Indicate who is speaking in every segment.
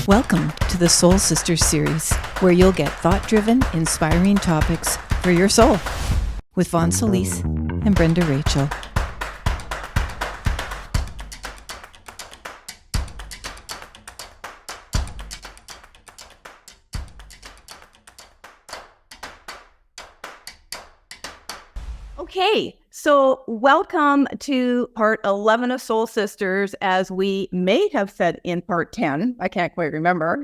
Speaker 1: Welcome to the Soul Sisters series, where you'll get thought-driven, inspiring topics for your soul with Vaughn Solis and Brenda Rachel. Okay, so welcome to part 11 of Soul Sisters, as we may have said in part 10. I can't quite remember,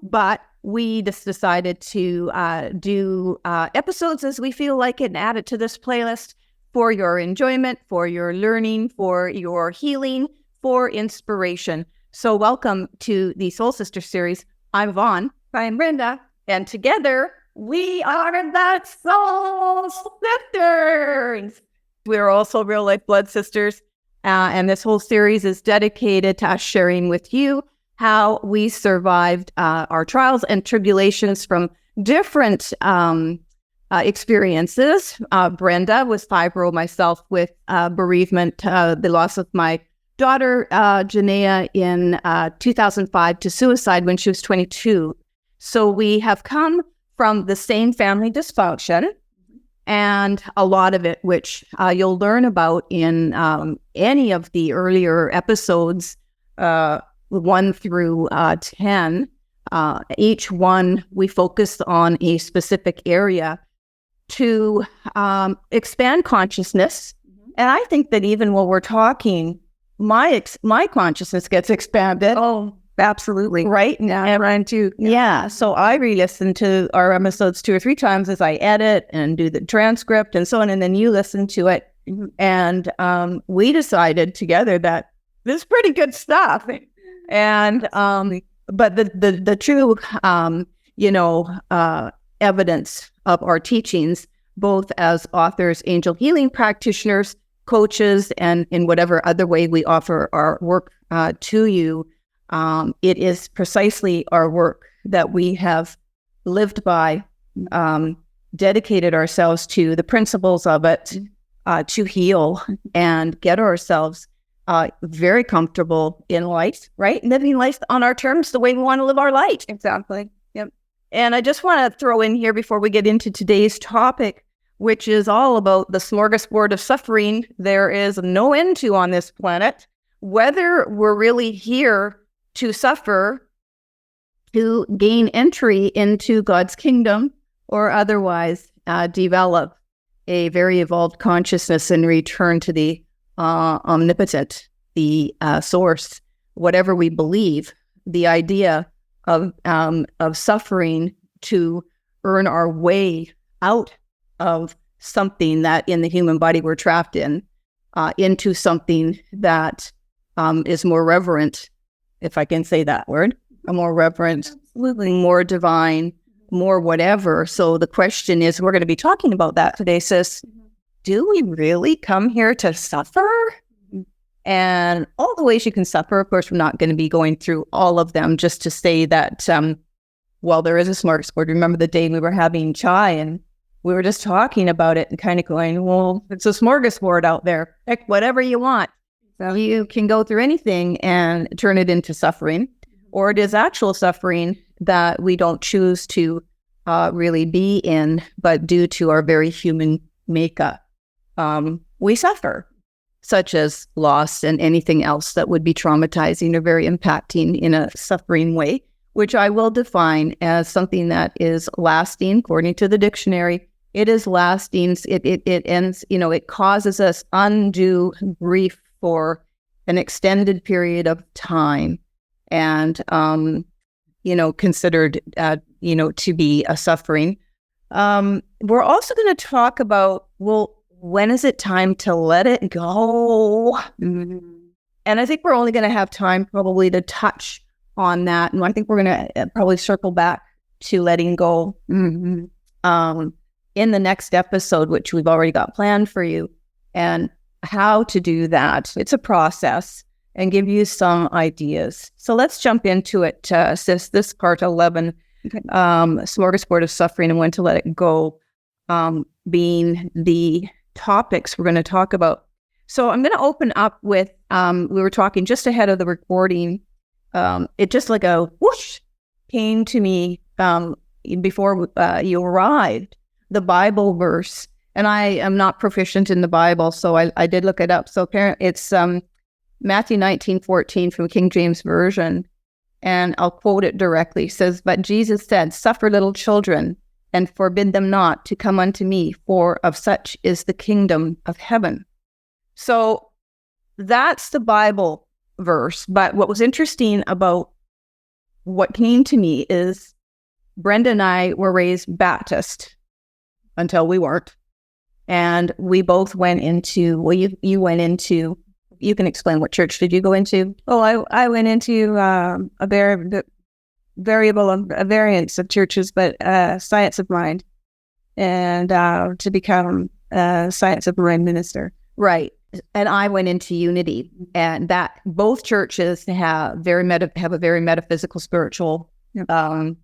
Speaker 1: but we just decided to do episodes as we feel like it and add it to this playlist for your enjoyment, for your learning, for your healing, for inspiration. So welcome to the Soul Sisters series. I'm Vaughn.
Speaker 2: I'm Brenda.
Speaker 1: And together, we are the Soul Sisters. We're also real life blood sisters. And this whole series is dedicated to us sharing with you how we survived our trials and tribulations from different experiences. Brenda with fibro, myself with bereavement, the loss of my daughter, Janaea, in 2005 to suicide when she was 22. So we have come from the same family dysfunction, and a lot of it, which you'll learn about in any of the earlier episodes, 1 through 10. Each one, we focused on a specific area to expand consciousness. And I think that even while we're talking, my consciousness gets expanded.
Speaker 2: Oh, absolutely.
Speaker 1: Right?
Speaker 2: Yeah, mine too.
Speaker 1: Yeah. So I re-listen to our episodes 2 or 3 times as I edit and do the transcript and so on. And then you listen to it. And we decided together that this is pretty good stuff. And but the true evidence of our teachings, both as authors, angel healing practitioners, coaches, and in whatever other way we offer our work to you, it is precisely our work that we have lived by, dedicated ourselves to the principles of it, to heal and get ourselves very comfortable in life, right? Living life on our terms, the way we want to live our life.
Speaker 2: Exactly. Yep.
Speaker 1: And I just want to throw in here before we get into today's topic, which is all about the smorgasbord of suffering there is no end to on this planet, whether we're really here to suffer, to gain entry into God's kingdom, or otherwise develop a very evolved consciousness and return to the omnipotent, the source. Whatever we believe, the idea of suffering to earn our way out of something that in the human body we're trapped in, into something that is more reverent, if I can say that word, a more reverent, more divine, more whatever. So the question is, we're going to be talking about that today, sis. Do we really come here to suffer? And all the ways you can suffer, of course, we're not going to be going through all of them, just to say that, well, there is a smorgasbord. Remember the day we were having chai and we were just talking about it and kind of going, well, it's a smorgasbord out there. Pick whatever you want. So you can go through anything and turn it into suffering, or it is actual suffering that we don't choose to really be in, but due to our very human makeup, we suffer, such as loss and anything else that would be traumatizing or very impacting in a suffering way, which I will define as something that is lasting, according to the dictionary. It is lasting. It ends, it causes us undue grief for an extended period of time, and considered to be a suffering. We're also going to talk about, well, when is it time to let it go? And I think we're only going to have time probably to touch on that, and I think we're going to probably circle back to letting go in the next episode, which we've already got planned for you, and how to do that. It's a process, and give you some ideas. So let's jump into it, sis. This part 11, smorgasbord of suffering and when to let it go, being the topics we're going to talk about. So I'm going to open up with, we were talking just ahead of the recording, it just like a whoosh came to me before you arrived, the Bible verse. And I am not proficient in the Bible, so I did look it up. So apparently it's Matthew 19:14 from King James Version. And I'll quote it directly. It says, "But Jesus said, suffer little children and forbid them not to come unto me, for of such is the kingdom of heaven." So that's the Bible verse. But what was interesting about what came to me is Brenda and I were raised Baptist until we weren't. And we both went into, well, you went into, you can explain what church did you go into?
Speaker 2: Oh, I went into a variance of churches, but Science of Mind, and to become a Science of Mind minister.
Speaker 1: Right. And I went into Unity, and that both churches have a very metaphysical, spiritual, what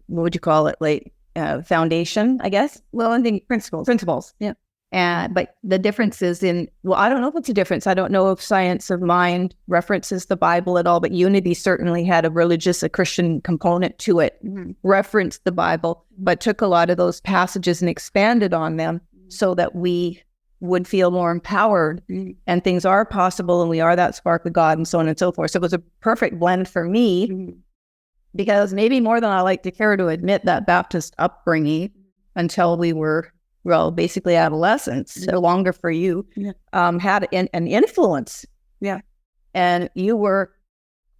Speaker 1: would you call it? Like foundation, I guess.
Speaker 2: Well, I think principles.
Speaker 1: Yeah. But the difference is I don't know if it's a difference. I don't know if Science of Mind references the Bible at all, but Unity certainly had a Christian component to it, referenced the Bible, but took a lot of those passages and expanded on them so that we would feel more empowered and things are possible and we are that spark of God and so on and so forth. So it was a perfect blend for me because maybe more than I like to care to admit, that Baptist upbringing until we were, well, basically adolescents, so longer for you, had an influence.
Speaker 2: Yeah.
Speaker 1: And you were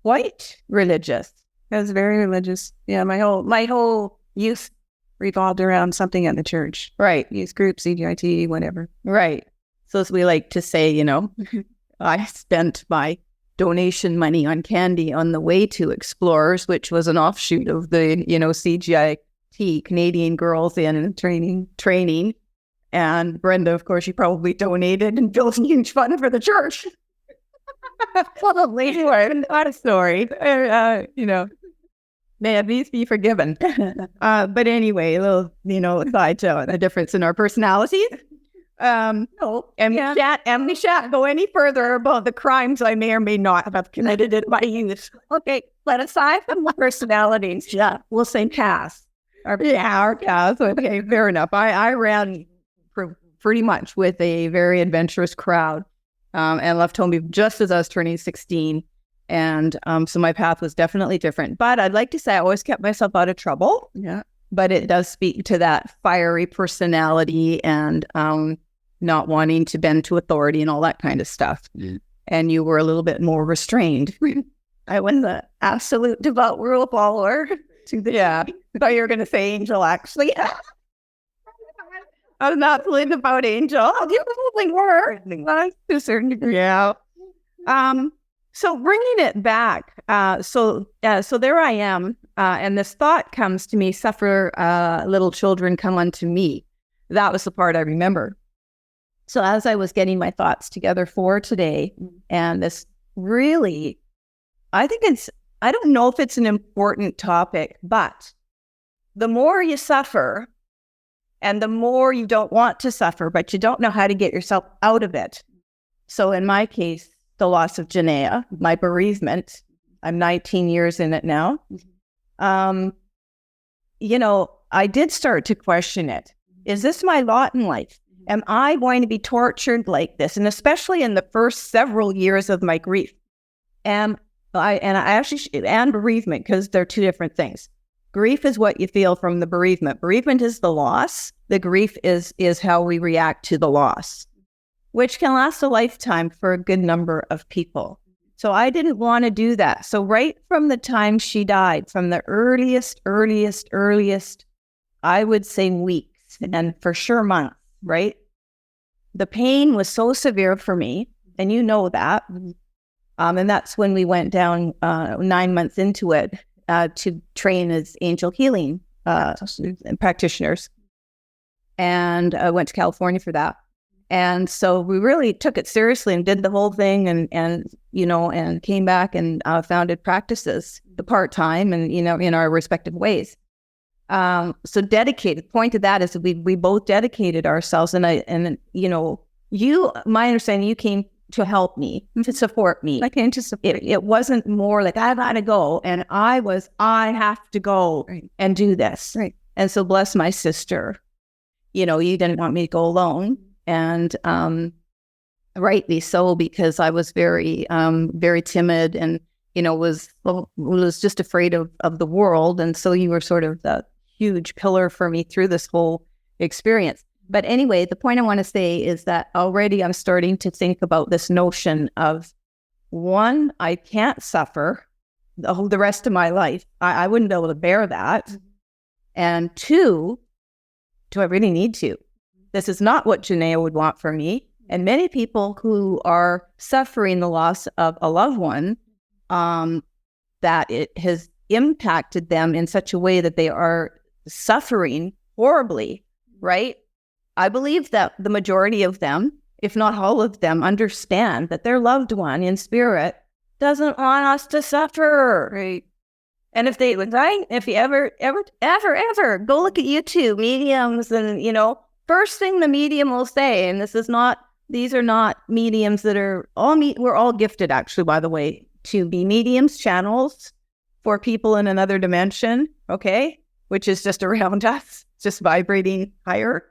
Speaker 1: quite religious.
Speaker 2: I was very religious. Yeah, my whole youth revolved around something at the church.
Speaker 1: Right.
Speaker 2: Youth group, CGIT, whatever.
Speaker 1: Right. So as we like to say, I spent my donation money on candy on the way to Explorers, which was an offshoot of the, CGIT, Canadian Girls in Training. And Brenda, of course, she probably donated and built a huge fund for the church. Probably. Not a story. May at least be forgiven. But anyway, a little, aside to a difference in our personalities. And we shan't go any further about the crimes I may or may not have committed in my youth. Okay, but aside from the personalities, we'll say past. Our past. Okay, fair enough. I ran pretty much with a very adventurous crowd and left home just as I was turning 16. And so my path was definitely different. But I'd like to say I always kept myself out of trouble.
Speaker 2: Yeah.
Speaker 1: But it does speak to that fiery personality and not wanting to bend to authority and all that kind of stuff. Yeah. And you were a little bit more restrained.
Speaker 2: I was an absolute devout rule follower.
Speaker 1: I thought you were going to say Angel, actually. I was not really devout Angel.
Speaker 2: You probably were. To a certain degree.
Speaker 1: Yeah. So bringing it back, so there I am, and this thought comes to me, suffer little children come unto me. That was the part I remember. So as I was getting my thoughts together for today, and this really, I don't know if it's an important topic, but the more you suffer, and the more you don't want to suffer, but you don't know how to get yourself out of it. So in my case, the loss of Janaea, my bereavement, I'm 19 years in it now. I did start to question it. Is this my lot in life? Am I going to be tortured like this? And especially in the first several years of my grief. And bereavement, because they're two different things. Grief is what you feel from the bereavement. Bereavement is the loss. The grief is how we react to the loss, which can last a lifetime for a good number of people. So I didn't want to do that. So right from the time she died, from the earliest, I would say weeks and for sure months, right? The pain was so severe for me, and you know that. And that's when we went down 9 months into it to train as angel healing practitioners. And I went to California for that. And so we really took it seriously and did the whole thing and came back and founded practices, the part-time and, in our respective ways. So dedicated, point to that is that we both dedicated ourselves. My understanding, you came to help me, to support me.
Speaker 2: I came to support you.
Speaker 1: It wasn't more like, I gotta go. And I have to go and do this.
Speaker 2: Right.
Speaker 1: And so bless my sister, you didn't want me to go alone. And rightly so, because I was very, very timid and, was just afraid of the world. And so you were sort of the huge pillar for me through this whole experience. But anyway, the point I want to say is that already I'm starting to think about this notion of, one, I can't suffer the rest of my life. I wouldn't be able to bear that. And two, do I really need to? This is not what Janaea would want for me. And many people who are suffering the loss of a loved one, that it has impacted them in such a way that they are suffering horribly, right? I believe that the majority of them, if not all of them, understand that their loved one in spirit doesn't want us to suffer. Right. And if you ever go look at YouTube, mediums, and, first thing the medium will say, and these are not mediums that are we're all gifted, actually, by the way, to be mediums, channels for people in another dimension, okay? Which is just around us, just vibrating higher.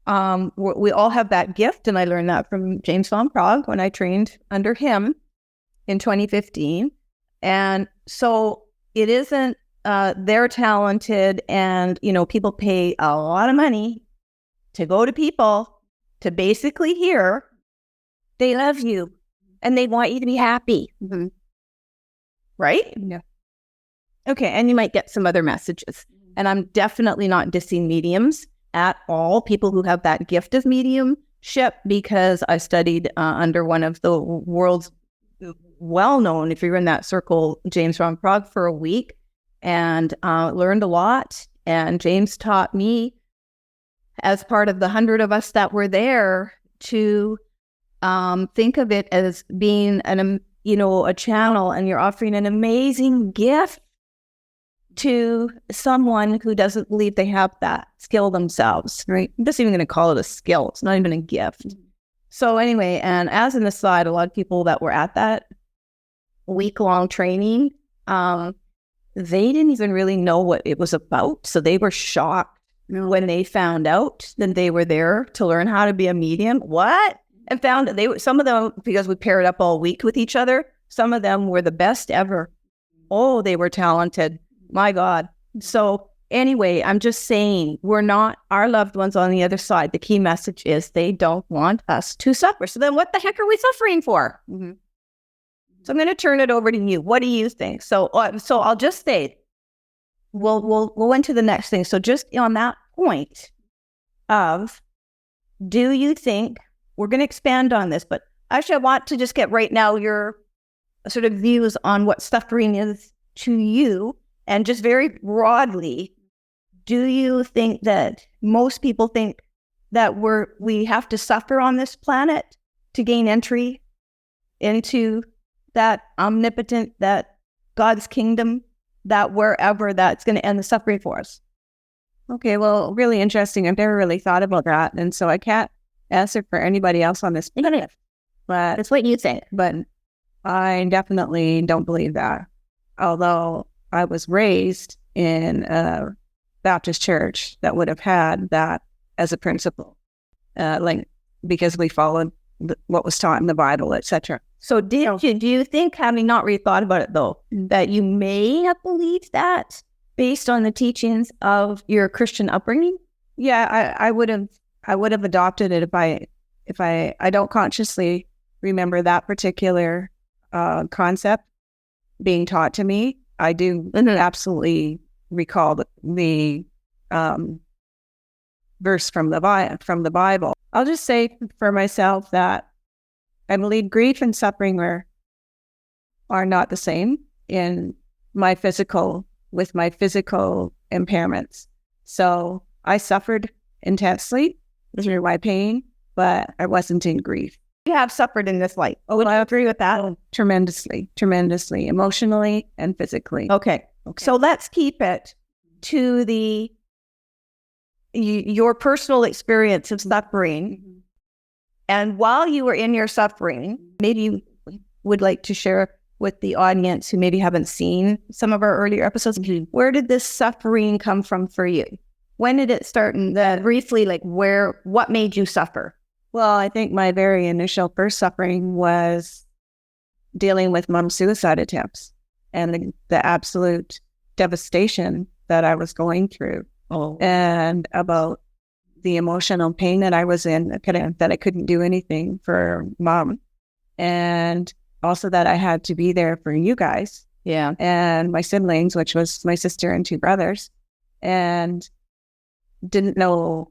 Speaker 1: We all have that gift, and I learned that from James Van Praagh when I trained under him in 2015. And so it isn't, they're talented, and, people pay a lot of money to go to people to basically hear they love you and they want you to be happy. Mm-hmm. Right?
Speaker 2: Yeah.
Speaker 1: Okay, and you might get some other messages. And I'm definitely not dissing mediums at all, people who have that gift of mediumship, because I studied under one of the world's well-known, if you're in that circle, James Van Praagh, for a week, and learned a lot. And James taught me, as part of the 100 of us that were there, to think of it as being a channel, and you're offering an amazing gift to someone who doesn't believe they have that skill themselves, right? I'm just even going to call it a skill. It's not even a gift. So anyway, and as an aside, a lot of people that were at that week-long training, they didn't even really know what it was about. So they were shocked when they found out that they were there to learn how to be a medium. What? And found that some of them, because we paired up all week with each other, some of them were the best ever. Oh, they were talented. My God. So anyway, I'm just saying, we're not our loved ones on the other side. The key message is they don't want us to suffer. So then what the heck are we suffering for? Mm-hmm. So I'm going to turn it over to you. What do you think? So I'll just say, we'll go into the next thing. So just on that point of, do you think, we're going to expand on this, but actually I want to just get right now your sort of views on what suffering is to you. And just very broadly, do you think that most people think that we have to suffer on this planet to gain entry into that omnipotent, that God's kingdom, that wherever that's going to end the suffering for us?
Speaker 2: Okay, well, really interesting. I've never really thought about that. And so I can't answer for anybody else on this planet. But
Speaker 1: that's what you think.
Speaker 2: But I definitely don't believe that. Although I was raised in a Baptist church that would have had that as a principle, because we followed what was taught in the Bible, etc.
Speaker 1: So do you think, having not really thought about it though, that you may have believed that based on the teachings of your Christian upbringing?
Speaker 2: Yeah, I would have adopted it if I don't consciously remember that particular concept being taught to me. I do absolutely recall the verse from the Bible. I'll just say for myself that I believe grief and suffering are not the same with my physical impairments. So I suffered intensely through my pain, but I wasn't in grief.
Speaker 1: You have suffered in this life.
Speaker 2: Oh, I agree with that. Tremendously, emotionally and physically.
Speaker 1: Okay. So let's keep it to your personal experience of suffering. And while you were in your suffering, maybe you would like to share with the audience who maybe haven't seen some of our earlier episodes, where did this suffering come from for you? When did it start? And briefly, like what made you suffer?
Speaker 2: Well, I think my very initial first suffering was dealing with mom's suicide attempts and the absolute devastation that I was going through, and about the emotional pain that I was in, that I couldn't do anything for mom, and also that I had to be there for you guys, and my siblings, which was my sister and 2 brothers, and didn't know,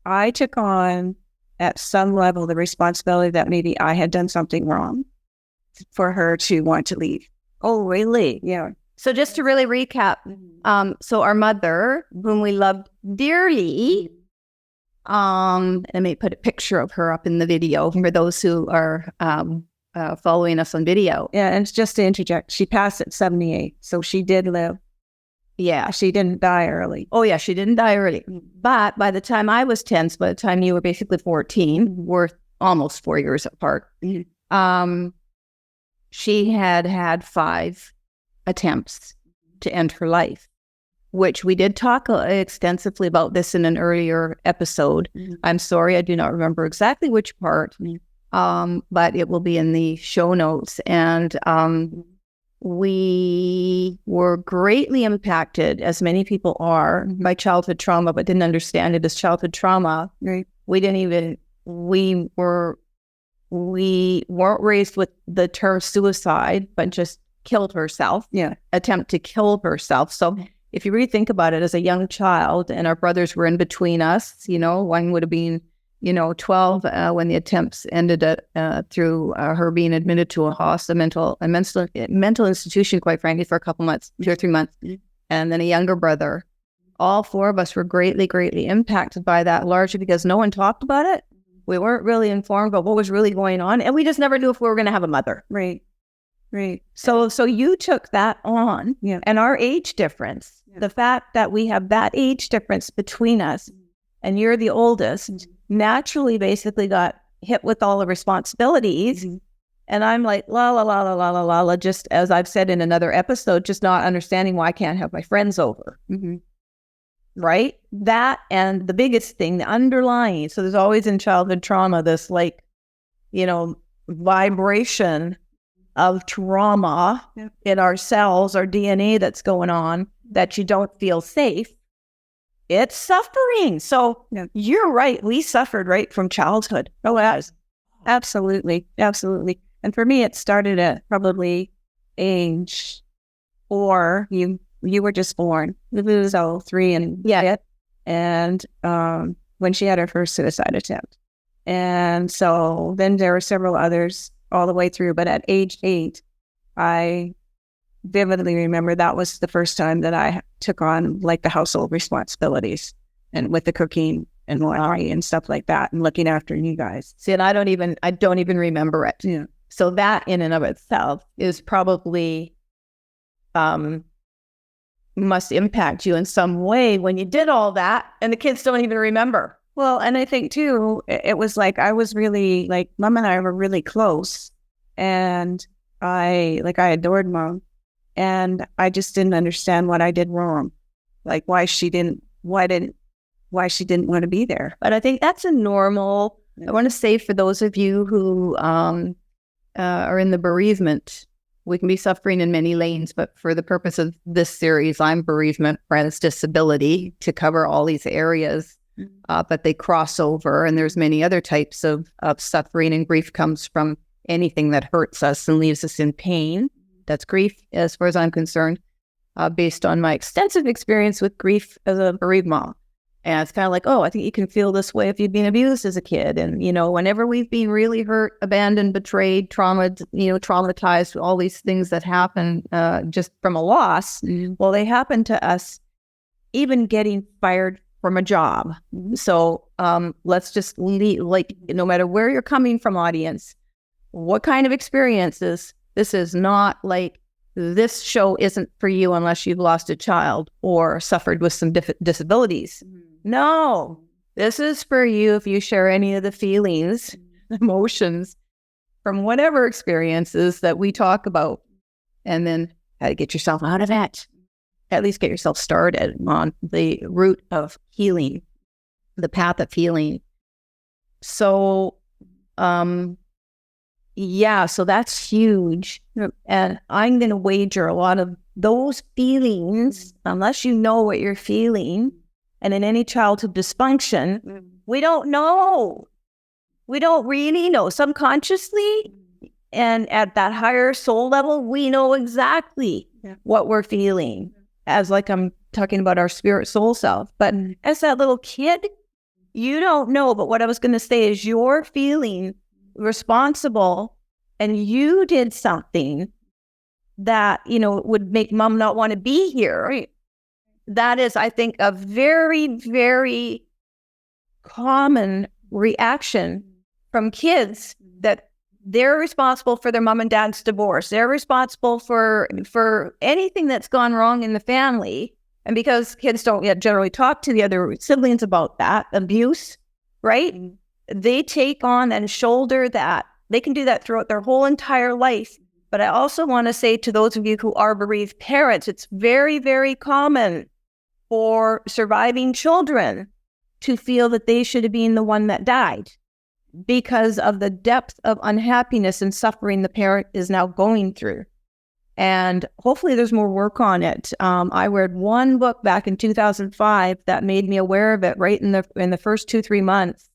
Speaker 2: I took on at some level the responsibility that maybe I had done something wrong for her to want to leave.
Speaker 1: Oh, really?
Speaker 2: Yeah.
Speaker 1: So just to really recap, so our mother, whom we loved dearly, let me put a picture of her up in the video for those who are following us on video.
Speaker 2: Yeah, and just to interject, she passed at 78, so she did live.
Speaker 1: Yeah.
Speaker 2: She didn't die early.
Speaker 1: Oh, yeah, she didn't die early. But by the time I was 10, so by the time you were basically 14, we're almost 4 years apart, she had 5 attempts to end her life, which we did talk extensively about this in an earlier episode. I'm sorry, I do not remember exactly which part, but it will be in the show notes. And we were greatly impacted, as many people are, by childhood trauma, but didn't understand it as childhood trauma.
Speaker 2: Right.
Speaker 1: We weren't raised with the term suicide, but just killed herself.
Speaker 2: Yeah.
Speaker 1: Attempt to kill herself. So if you really think about it, as a young child, and our brothers were in between us, one would have been 12 when the attempts ended through her being admitted to a mental institution, quite frankly, for a couple months, 2 or 3 months. And then a younger brother. All 4 of us were greatly, greatly impacted by that, largely because no one talked about it. We weren't really informed about what was really going on. And we just never knew if we were going to have a mother.
Speaker 2: Right. Right.
Speaker 1: So you took that on.
Speaker 2: Yeah.
Speaker 1: And our age difference, the fact that we have that age difference between us, and you're the oldest, naturally basically got hit with all the responsibilities. And I'm like, la, la, la, la, la, la, la, la, just as I've said in another episode, just not understanding why I can't have my friends over. Right? That, and the biggest thing, the underlying, so there's always in childhood trauma, this vibration of trauma in our cells, our DNA that's going on, that you don't feel safe. It's suffering. So you're right. We suffered right from childhood.
Speaker 2: Oh, yes. Absolutely. Absolutely. And for me, it started at probably age 4. You were just born. So 3 and and when she had her first suicide attempt. And so then there were several others all the way through. But at age 8, I vividly remember that was the first time that I took on the household responsibilities, and with the cooking and laundry and stuff like that, and looking after you guys.
Speaker 1: See, and I don't even remember it.
Speaker 2: Yeah.
Speaker 1: So that in and of itself is probably must impact you in some way when you did all that, and the kids don't even remember.
Speaker 2: Well, and I think too, it was I was really Mom and I were really close, and I adored Mom. And I just didn't understand what I did wrong, why she didn't want to be there.
Speaker 1: But I think that's a normal. I want to say, for those of you who are in the bereavement, we can be suffering in many lanes. But for the purpose of this series, I'm bereavement, Brand's disability, to cover all these areas. But they cross over, and there's many other types of suffering, and grief comes from anything that hurts us and leaves us in pain. That's grief, as far as I'm concerned, based on my extensive experience with grief as a bereaved mom. And it's kind of I think you can feel this way if you've been abused as a kid. And, whenever we've been really hurt, abandoned, betrayed, traumatized, all these things that happen just from a loss, well, they happen to us even getting fired from a job. So let's just leave, no matter where you're coming from, audience, what kind of experiences. This is not this show isn't for you unless you've lost a child or suffered with some disabilities. No, This is for you if you share any of the feelings, emotions from whatever experiences that we talk about, and then how to get yourself out of it. At least get yourself started on the route of healing, the path of healing. So, so that's huge. And I'm going to wager a lot of those feelings, unless you know what you're feeling, and in any childhood dysfunction, we don't know. We don't really know. Subconsciously, and at that higher soul level, we know exactly what we're feeling. As like I'm talking about our spirit soul self. But as that little kid, you don't know. But what I was going to say is you're feeling responsible, and you did something that, would make mom not want to be here. Right. That is, I think, a very, very common reaction from kids, that they're responsible for their mom and dad's divorce. They're responsible for anything that's gone wrong in the family. And because kids don't yet generally talk to the other siblings about that abuse, right? They take on and shoulder that. They can do that throughout their whole entire life. But I also want to say to those of you who are bereaved parents, it's very, very common for surviving children to feel that they should have been the one that died, because of the depth of unhappiness and suffering the parent is now going through. And hopefully there's more work on it. I read one book back in 2005 that made me aware of it right in the first 2-3 months.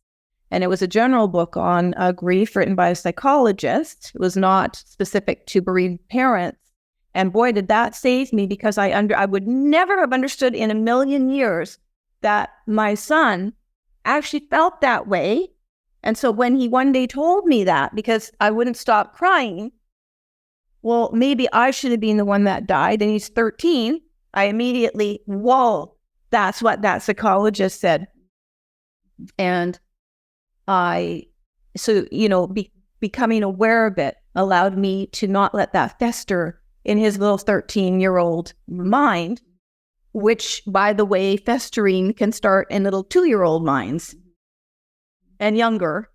Speaker 1: And it was a general book on grief written by a psychologist. It was not specific to bereaved parents. And boy, did that save me, because I would never have understood in a million years that my son actually felt that way. And so when he one day told me that, because I wouldn't stop crying, well, maybe I should have been the one that died, and he's 13, I immediately, whoa, that's what that psychologist said. And becoming aware of it allowed me to not let that fester in his little 13-year-old mind, which, by the way, festering can start in little 2-year-old minds and younger.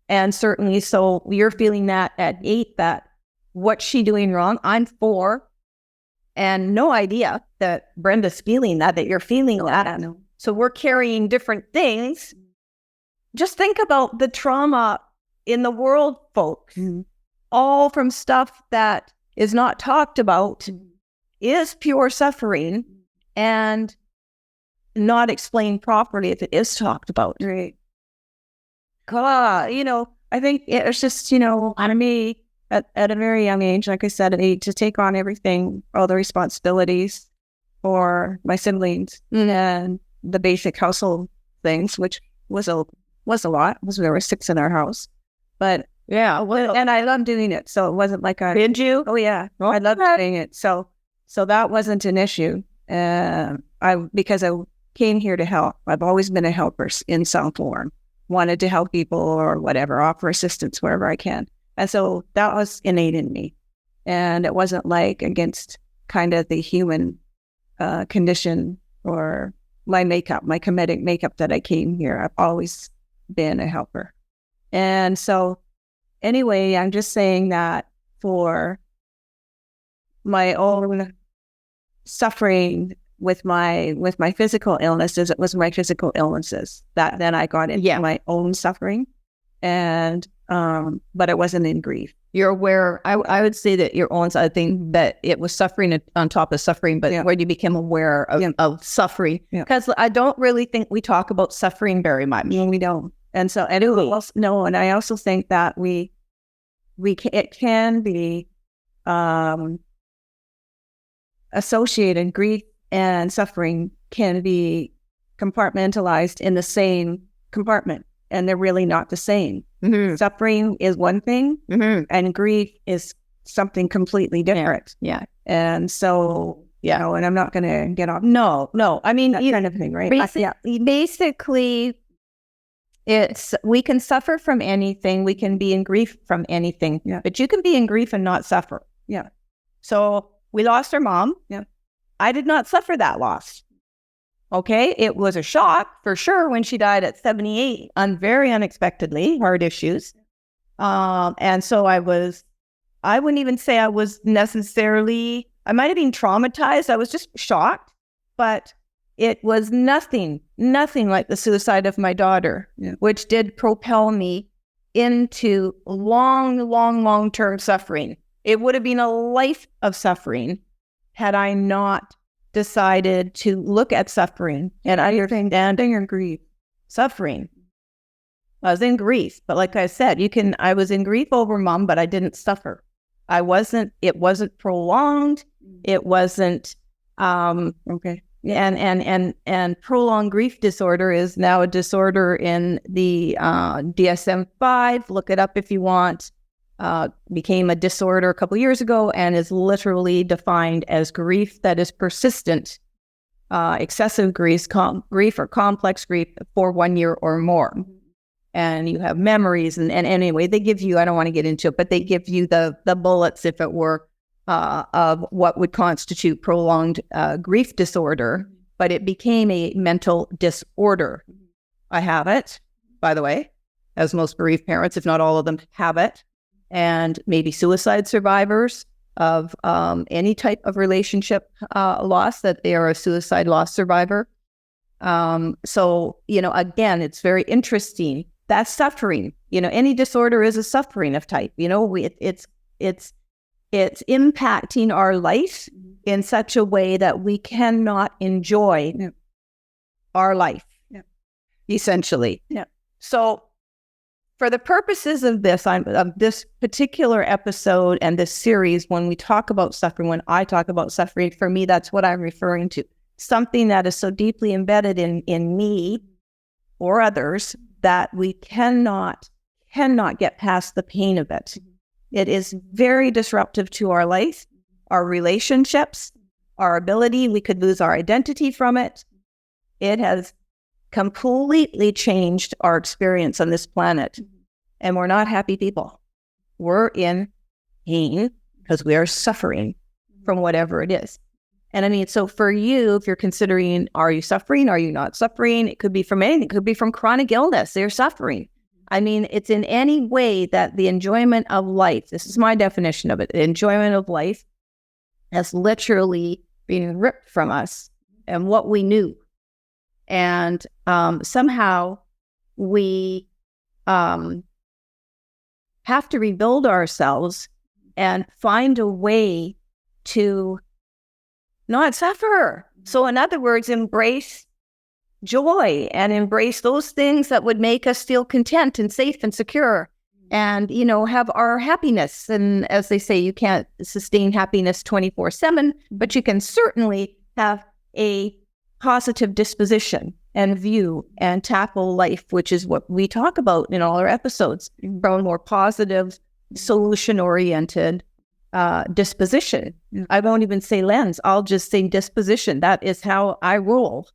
Speaker 1: And certainly, so you're feeling that at 8, that what's she doing wrong? I'm 4, and no idea that Brenda's feeling that you're feeling that. So we're carrying different things. Just think about the trauma in the world, folks. All from stuff that is not talked about, is pure suffering, and not explained properly if it is talked about. Right. God, I think it's just, on me at a very young age, like I said, to take on everything, all the responsibilities for my siblings and the basic household things, which was a lot. There were 6 in our house, but yeah, and I loved doing it. So it wasn't like Did you? Oh yeah, I loved doing it. So that wasn't an issue. Because I came here to help. I've always been a helper in some form. Wanted to help people or whatever, offer assistance wherever I can. And so that was innate in me. And it wasn't like against kind of the human condition or my comedic makeup that I came here. I've always been a helper. And so anyway, I'm just saying that for my own suffering with my physical illnesses, it was my physical illnesses that then I got into my own suffering, and but it wasn't in grief. You're aware. I would say that your own. I think that it was suffering on top of suffering, but when you became aware of suffering, because I don't really think we talk about suffering very much. No, we don't. And so, and I also think that it can be associated. Grief and suffering can be compartmentalized in the same compartment, and they're really not the same. Mm-hmm. Suffering is one thing, and grief is something completely different. Yeah. And so, and I'm not going to get off. No. I mean, that kind of thing, right? Basically, we can suffer from anything. We can be in grief from anything, but you can be in grief and not suffer. Yeah. So we lost our mom. Yeah. I did not suffer that loss. Okay, it was a shock for sure when she died at 78, very unexpectedly, heart issues. And so I wouldn't even say I was necessarily, I might have been traumatized. I was just shocked, but it was nothing like the suicide of my daughter, which did propel me into long-term suffering. It would have been a life of suffering had I not decided to look at suffering and understanding your grief. Suffering. I was in grief, but like I said, I was in grief over mom, but I didn't suffer. It wasn't prolonged. It wasn't, okay. And prolonged grief disorder is now a disorder in the DSM-5. Look it up if you want. Became a disorder a couple years ago and is literally defined as grief that is persistent, excessive grief or complex grief for 1 year or more. And you have memories and anyway, they give you, I don't want to get into it, but they give you the bullets, if it were, of what would constitute prolonged grief disorder, but it became a mental disorder. I have it, by the way, as most bereaved parents, if not all of them, have it. And maybe suicide survivors of any type of relationship loss, that they are a suicide loss survivor. So, again, it's very interesting. That's suffering. Any disorder is a suffering of type. It's impacting our life in such a way that we cannot enjoy our life, essentially. Yeah. So, for the purposes of this particular episode and this series, when we talk about suffering, when I talk about suffering, for me, that's what I'm referring to. Something that is so deeply embedded in me or others that we cannot get past the pain of it. It is very disruptive to our life, our relationships, our ability. We could lose our identity from it. It has completely changed our experience on this planet. And we're not happy people. We're in pain because we are suffering from whatever it is. And I mean, so for you, if you're considering, are you suffering? Are you not suffering? It could be from anything. It could be from chronic illness. They're suffering. I mean, it's in any way that the enjoyment of life, this is my definition of it, the enjoyment of life has literally been ripped from us and what we knew. And somehow we have to rebuild ourselves and find a way to not suffer. So in other words, embrace joy and embrace those things that would make us feel content and safe and secure and, have our happiness. And as they say, you can't sustain happiness 24/7, but you can certainly have a positive disposition and view and tackle life, which is what we talk about in all our episodes, from a more positive, solution-oriented disposition. I won't even say lens. I'll just say disposition. That is how I roll.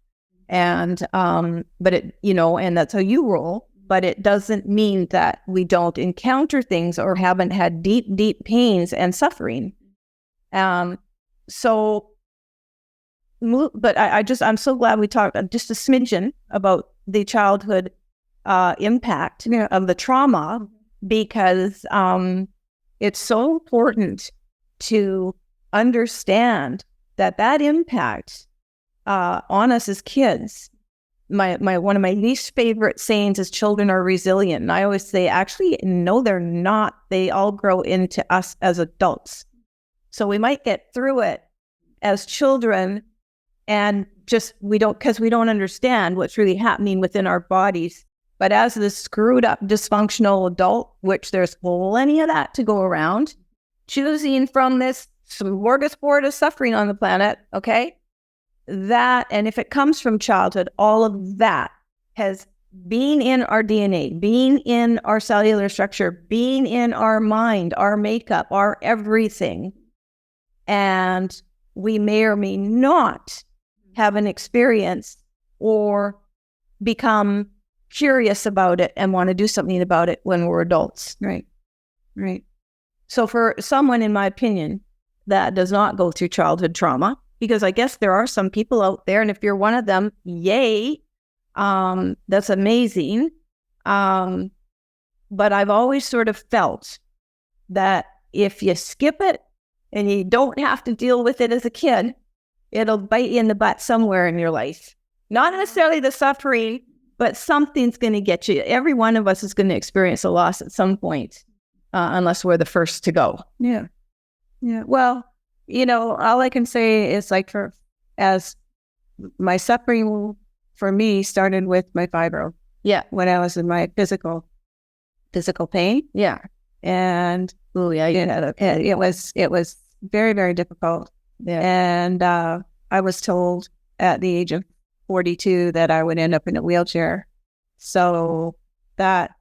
Speaker 1: And, but it, and that's how you roll, but it doesn't mean that we don't encounter things or haven't had deep pains and suffering. But I'm so glad we talked just a smidgen about the childhood impact of the trauma, because it's so important to understand that impact on us as kids. One of my least favorite sayings is children are resilient. And I always say, actually, no, they're not. They all grow into us as adults. So we might get through it as children and because we don't understand what's really happening within our bodies. But as this screwed up, dysfunctional adult, which there's plenty of that to go around, choosing from this smorgasbord of suffering on the planet, okay? That, and if it comes from childhood, all of that has been in our DNA, being in our cellular structure, being in our mind, our makeup, our everything. And we may or may not have an experience or become curious about it and want to do something about it when we're adults. Right. So for someone, in my opinion, that does not go through childhood trauma, because I guess there are some people out there, and if you're one of them, yay, that's amazing. But I've always sort of felt that if you skip it and you don't have to deal with it as a kid, it'll bite you in the butt somewhere in your life. Not necessarily the suffering, but something's going to get you. Every one of us is going to experience a loss at some point, unless we're the first to go.
Speaker 2: Yeah. Well, all I can say is as my suffering for me started with my fibro.
Speaker 1: Yeah.
Speaker 2: When I was in my physical pain.
Speaker 1: Yeah.
Speaker 2: And it was very, very difficult.
Speaker 1: Yeah.
Speaker 2: And I was told at the age of 42 that I would end up in a wheelchair. So that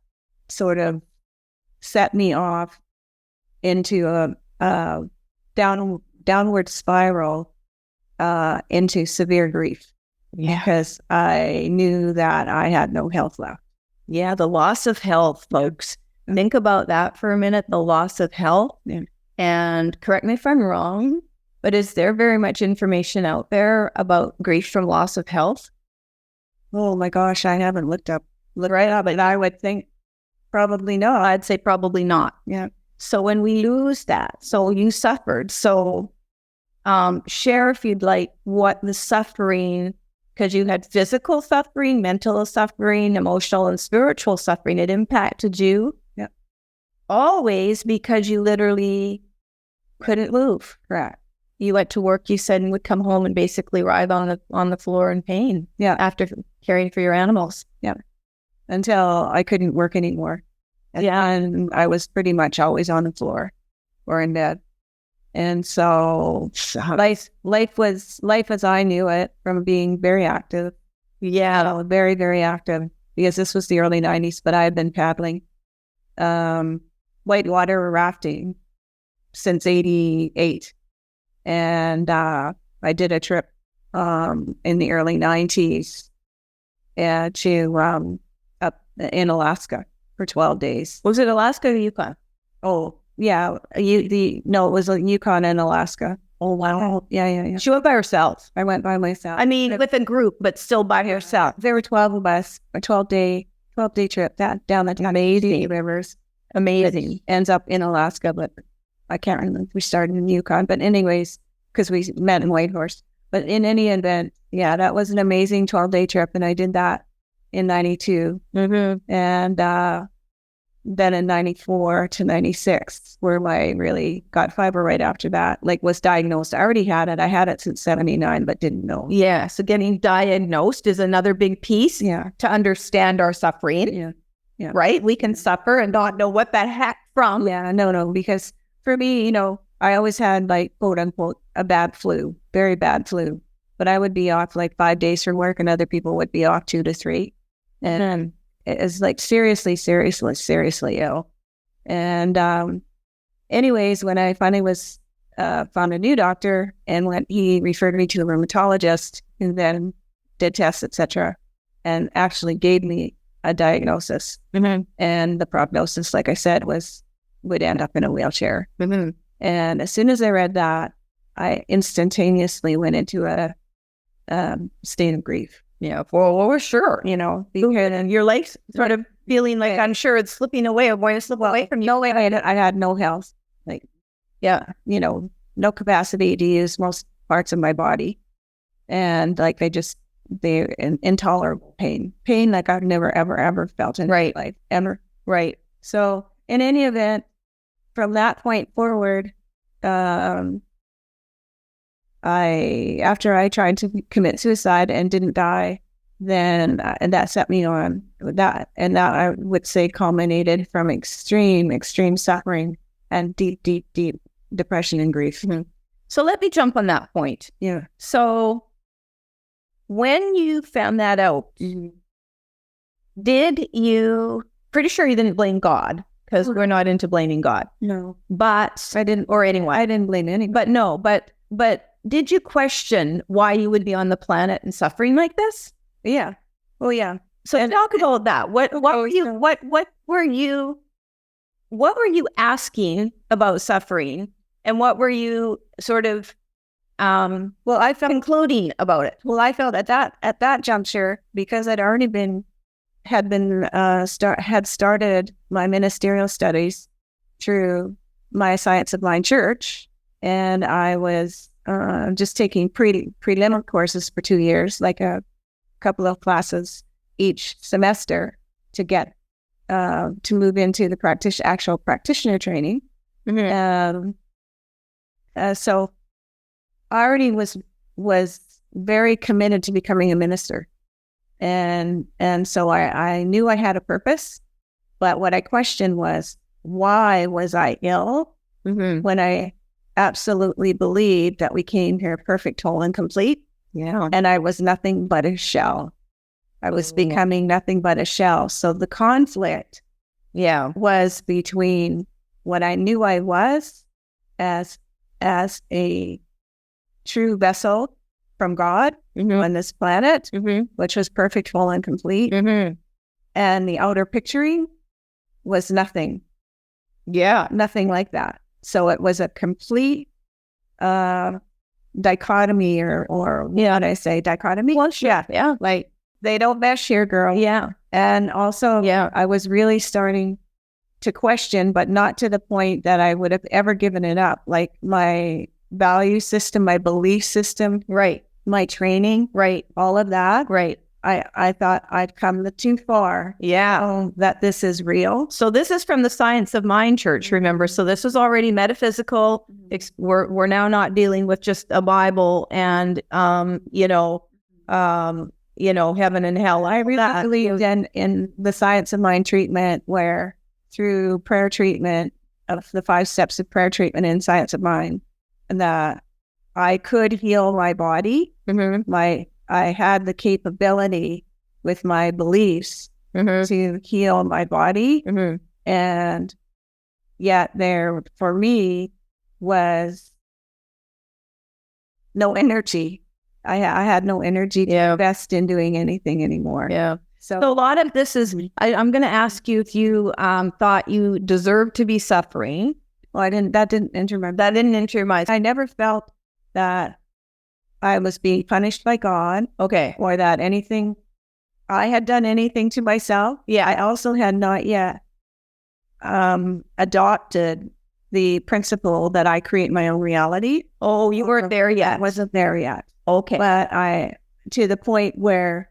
Speaker 2: sort of set me off into a downward spiral into severe grief.
Speaker 1: Yeah.
Speaker 2: Because I knew that I had no health left.
Speaker 1: Yeah, the loss of health, folks. Think about that for a minute, the loss of health.
Speaker 2: Yeah.
Speaker 1: And correct me if I'm wrong, but is there very much information out there about grief from loss of health?
Speaker 2: Oh my gosh, I haven't looked right up, but I would think probably not.
Speaker 1: I'd say probably not.
Speaker 2: Yeah.
Speaker 1: So when we lose that, so you suffered. So share, if you'd like, what the suffering, because you had physical suffering, mental suffering, emotional and spiritual suffering. It impacted you.
Speaker 2: Yeah.
Speaker 1: Always, because you literally couldn't move.
Speaker 2: Right.
Speaker 1: You went to work, you said, and would come home and basically writhe on the floor in pain.
Speaker 2: Yeah.
Speaker 1: After caring for your animals.
Speaker 2: Yeah. Until I couldn't work anymore. And I was pretty much always on the floor or in bed. And so life as I knew it, from being very active. Yeah, very, very active, because this was the early 90s, but I had been paddling whitewater rafting since 88. And I did a trip in the early 90s to up in Alaska for 12 days.
Speaker 1: Was it Alaska or Yukon?
Speaker 2: Oh, yeah. It was Yukon and Alaska.
Speaker 1: Oh, wow.
Speaker 2: Yeah.
Speaker 1: She went by herself.
Speaker 2: I went by myself.
Speaker 1: I mean, with a group, but still by herself.
Speaker 2: There were 12 of us, a 12-day trip down the amazing rivers.
Speaker 1: Amazing.
Speaker 2: It ends up in Alaska, but I can't remember if we started in Yukon. But anyways, because we met in Whitehorse. But in any event, yeah, that was an amazing 12-day trip. And I did that in 92.
Speaker 1: Mm-hmm.
Speaker 2: And then in 94 to 96, where I really got fibro right after that, was diagnosed. I already had it. I had it since 79, but didn't know.
Speaker 1: Yeah. So getting diagnosed is another big piece to understand our suffering.
Speaker 2: Yeah.
Speaker 1: Right? We can suffer and not know what that heck from.
Speaker 2: Yeah, no. Because for me, I always had quote unquote a bad flu, very bad flu. But I would be off 5 days from work, and other people would be off 2 to 3. And it was seriously ill. And anyways, when I finally found a new doctor, and he referred me to a rheumatologist, and then did tests, etc., and actually gave me a diagnosis.
Speaker 1: Mm-hmm.
Speaker 2: And the prognosis, like I said, would end up in a wheelchair.
Speaker 1: Mm-hmm.
Speaker 2: And as soon as I read that, I instantaneously went into a state of grief.
Speaker 1: Yeah, for sure.
Speaker 2: Because
Speaker 1: your life sort of feeling like, I'm sure it's slipping away, or going to slip away from you.
Speaker 2: No way. I had no health. No capacity to use most parts of my body. And they're in intolerable pain like I've never, ever felt in my life, ever.
Speaker 1: Right.
Speaker 2: So in any event, from that point forward, after I tried to commit suicide and didn't die, then and that set me on that, and that I would say culminated from extreme suffering and deep depression and grief.
Speaker 1: Mm-hmm. So let me jump on that point.
Speaker 2: Yeah.
Speaker 1: So when you found that out, did you? Pretty sure you didn't blame God, because we're not into blaming God.
Speaker 2: No,
Speaker 1: but
Speaker 2: I didn't,
Speaker 1: or anyone.
Speaker 2: I didn't blame anyone.
Speaker 1: But no, but did you question why you would be on the planet and suffering like this?
Speaker 2: Yeah. Oh, yeah.
Speaker 1: So talk about that. What were you asking about suffering, and what were you sort of
Speaker 2: Well, I felt
Speaker 1: concluding about it?
Speaker 2: Well, I felt at that juncture, because I'd already had started my ministerial studies through my Science of Mind church, and I was just taking preliminary courses for 2 years, like a couple of classes each semester to get to move into the actual practitioner training.
Speaker 1: Mm-hmm.
Speaker 2: So I already was very committed to becoming a minister. And so I knew I had a purpose, but what I questioned was, why was I ill when I absolutely believed that we came here perfect, whole, and complete?
Speaker 1: Yeah.
Speaker 2: And I was nothing but a shell. I was becoming nothing but a shell. So the conflict was between what I knew I was as a true vessel from God on this planet, which was perfect, whole, and complete. And the outer picturing was nothing.
Speaker 1: Yeah.
Speaker 2: Nothing like that. So it was a complete dichotomy or how do I say dichotomy?
Speaker 1: Well, sure. Yeah.
Speaker 2: Like, they don't mesh here, girl.
Speaker 1: Yeah.
Speaker 2: And also, I was really starting to question, but not to the point that I would have ever given it up. Like, my value system, my belief system, my training, all of that. I thought I'd come too far. That this is real.
Speaker 1: So this is from the Science of Mind church, remember? So this is already metaphysical. We're now not dealing with just a Bible and heaven and hell.
Speaker 2: I really believed in the Science of Mind treatment, where through prayer treatment of the 5 steps of prayer treatment in Science of Mind, that I could heal my body. I had the capability with my beliefs to heal my body. And yet there, for me, was no energy. I had no energy to invest in doing anything anymore.
Speaker 1: So a lot of this is, I'm going to ask you if you thought you deserved to be suffering.
Speaker 2: Well, that didn't enter my mind. I never felt that I was being punished by God. Or that I had done anything to myself. I also had not yet adopted the principle that I create my own reality.
Speaker 1: Oh, you weren't there yet.
Speaker 2: I wasn't there yet.
Speaker 1: Okay.
Speaker 2: But to the point where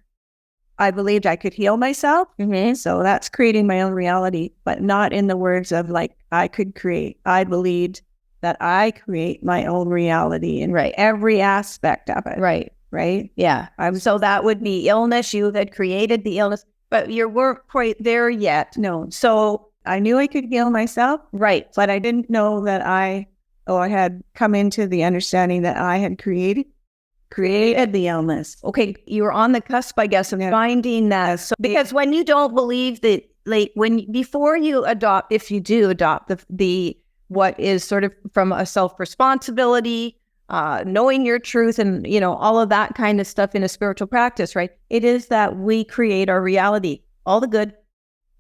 Speaker 2: I believed I could heal myself. So that's creating my own reality, but not in the words of like, I could create. I believed that I create my own reality in every aspect of it. Right?
Speaker 1: Yeah. So that would be illness. You had created the illness, but you weren't quite there yet.
Speaker 2: No.
Speaker 1: So
Speaker 2: I knew I could heal myself. But I didn't know that I had come into the understanding that I had created the illness.
Speaker 1: Okay. You were on the cusp, I guess, of finding that. So, because when you don't believe that, like, before you adopt, if you do adopt the what is sort of from a self-responsibility, knowing your truth and, all of that kind of stuff in a spiritual practice, right? It is that we create our reality, all the good,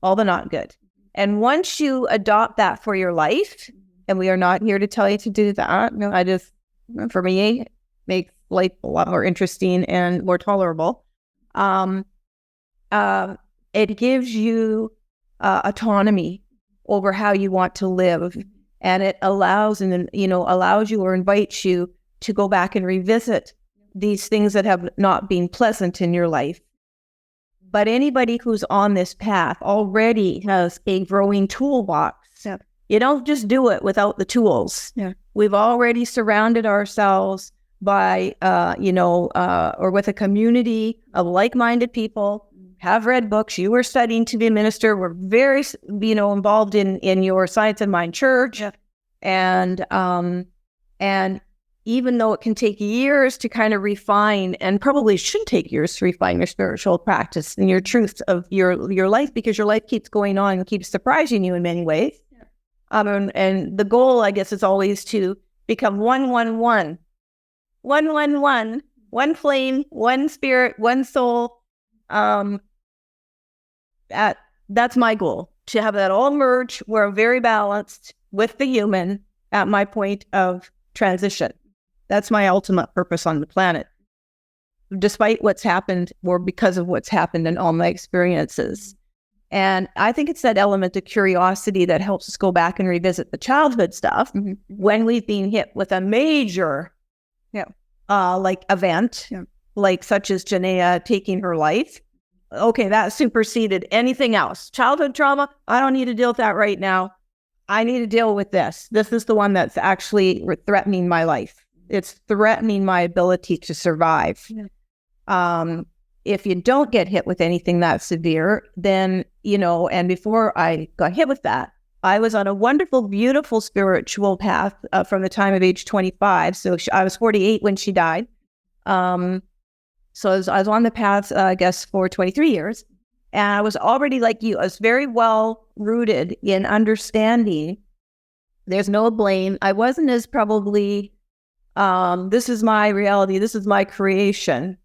Speaker 1: all the not good. And once you adopt that for your life, and we are not here to tell you to do that. No, for me, it makes life a lot more interesting and more tolerable. It gives you autonomy over how you want to live. And it allows you or invites you to go back and revisit these things that have not been pleasant in your life. But anybody who's on this path already has a growing toolbox. You don't just do it without the tools. We've already surrounded ourselves by, or with a community of like-minded people, have read books. You were studying to be a minister. We're very, involved in your Science of Mind church. And even though it can take years to kind of refine, and probably should take years to refine your spiritual practice and your truth of your life, because your life keeps going on and keeps surprising you in many ways. And the goal, I guess, is always to become one flame, one spirit, one soul. That's my goal, to have that all merge. We're very balanced with the human at my point of transition. That's my ultimate purpose on the planet, despite what's happened or because of what's happened in all my experiences. And I think it's that element of curiosity that helps us go back and revisit the childhood stuff when we've been hit with a major, like event, like such as Janaea taking her life. Okay, that superseded anything else. Childhood trauma, I don't need to deal with that right now. I need to deal with this. This is the one that's actually threatening my life. It's threatening my ability to survive. If you don't get hit with anything that severe, then, and before I got hit with that, I was on a wonderful, beautiful spiritual path from the time of age 25. So I was 48 when she died. So I was on the path, I guess, for 23 years. And I was already like you. I was very well rooted in understanding there's no blame. I wasn't as probably, this is my reality, this is my creation.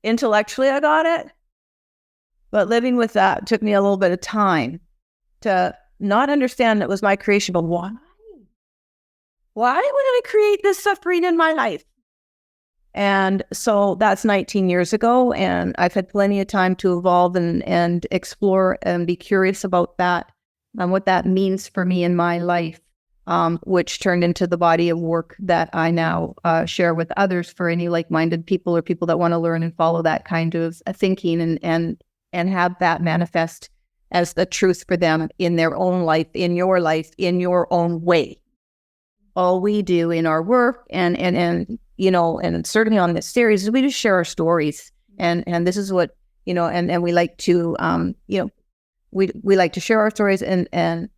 Speaker 1: Intellectually, I got it. But living with that took me a little bit of time to not understand that was my creation. But why? Why would I create this suffering in my life? And so that's 19 years ago. And I've had plenty of time to evolve and explore and be curious about that and what that means for me in my life. Which turned into the body of work that I now share with others for any like-minded people or people that want to learn and follow that kind of thinking and have that manifest as the truth for them in their own life, in your own way. All we do in our work and certainly on this series is we just share our stories. And this is what, and we like to, we like to share our stories and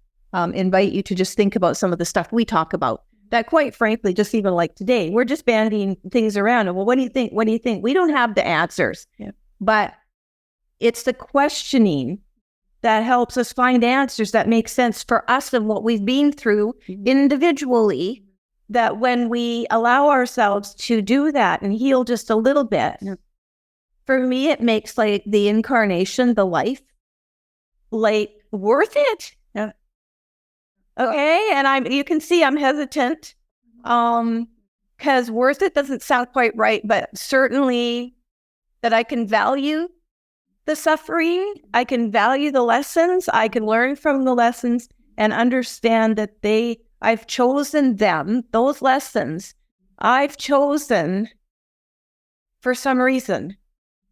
Speaker 1: invite you to just think about some of the stuff we talk about that, quite frankly, just even like today, we're just bandying things around. And well, what do you think? What do you think? We don't have the answers, but it's the questioning that helps us find answers that make sense for us and what we've been through individually, that when we allow ourselves to do that and heal just a little bit, for me, it makes like the incarnation, the life, like worth it. Okay, and you can see I'm hesitant, because worth it doesn't sound quite right, but certainly that I can value the suffering, I can value the lessons, I can learn from the lessons and understand that I've chosen them, those lessons, I've chosen for some reason.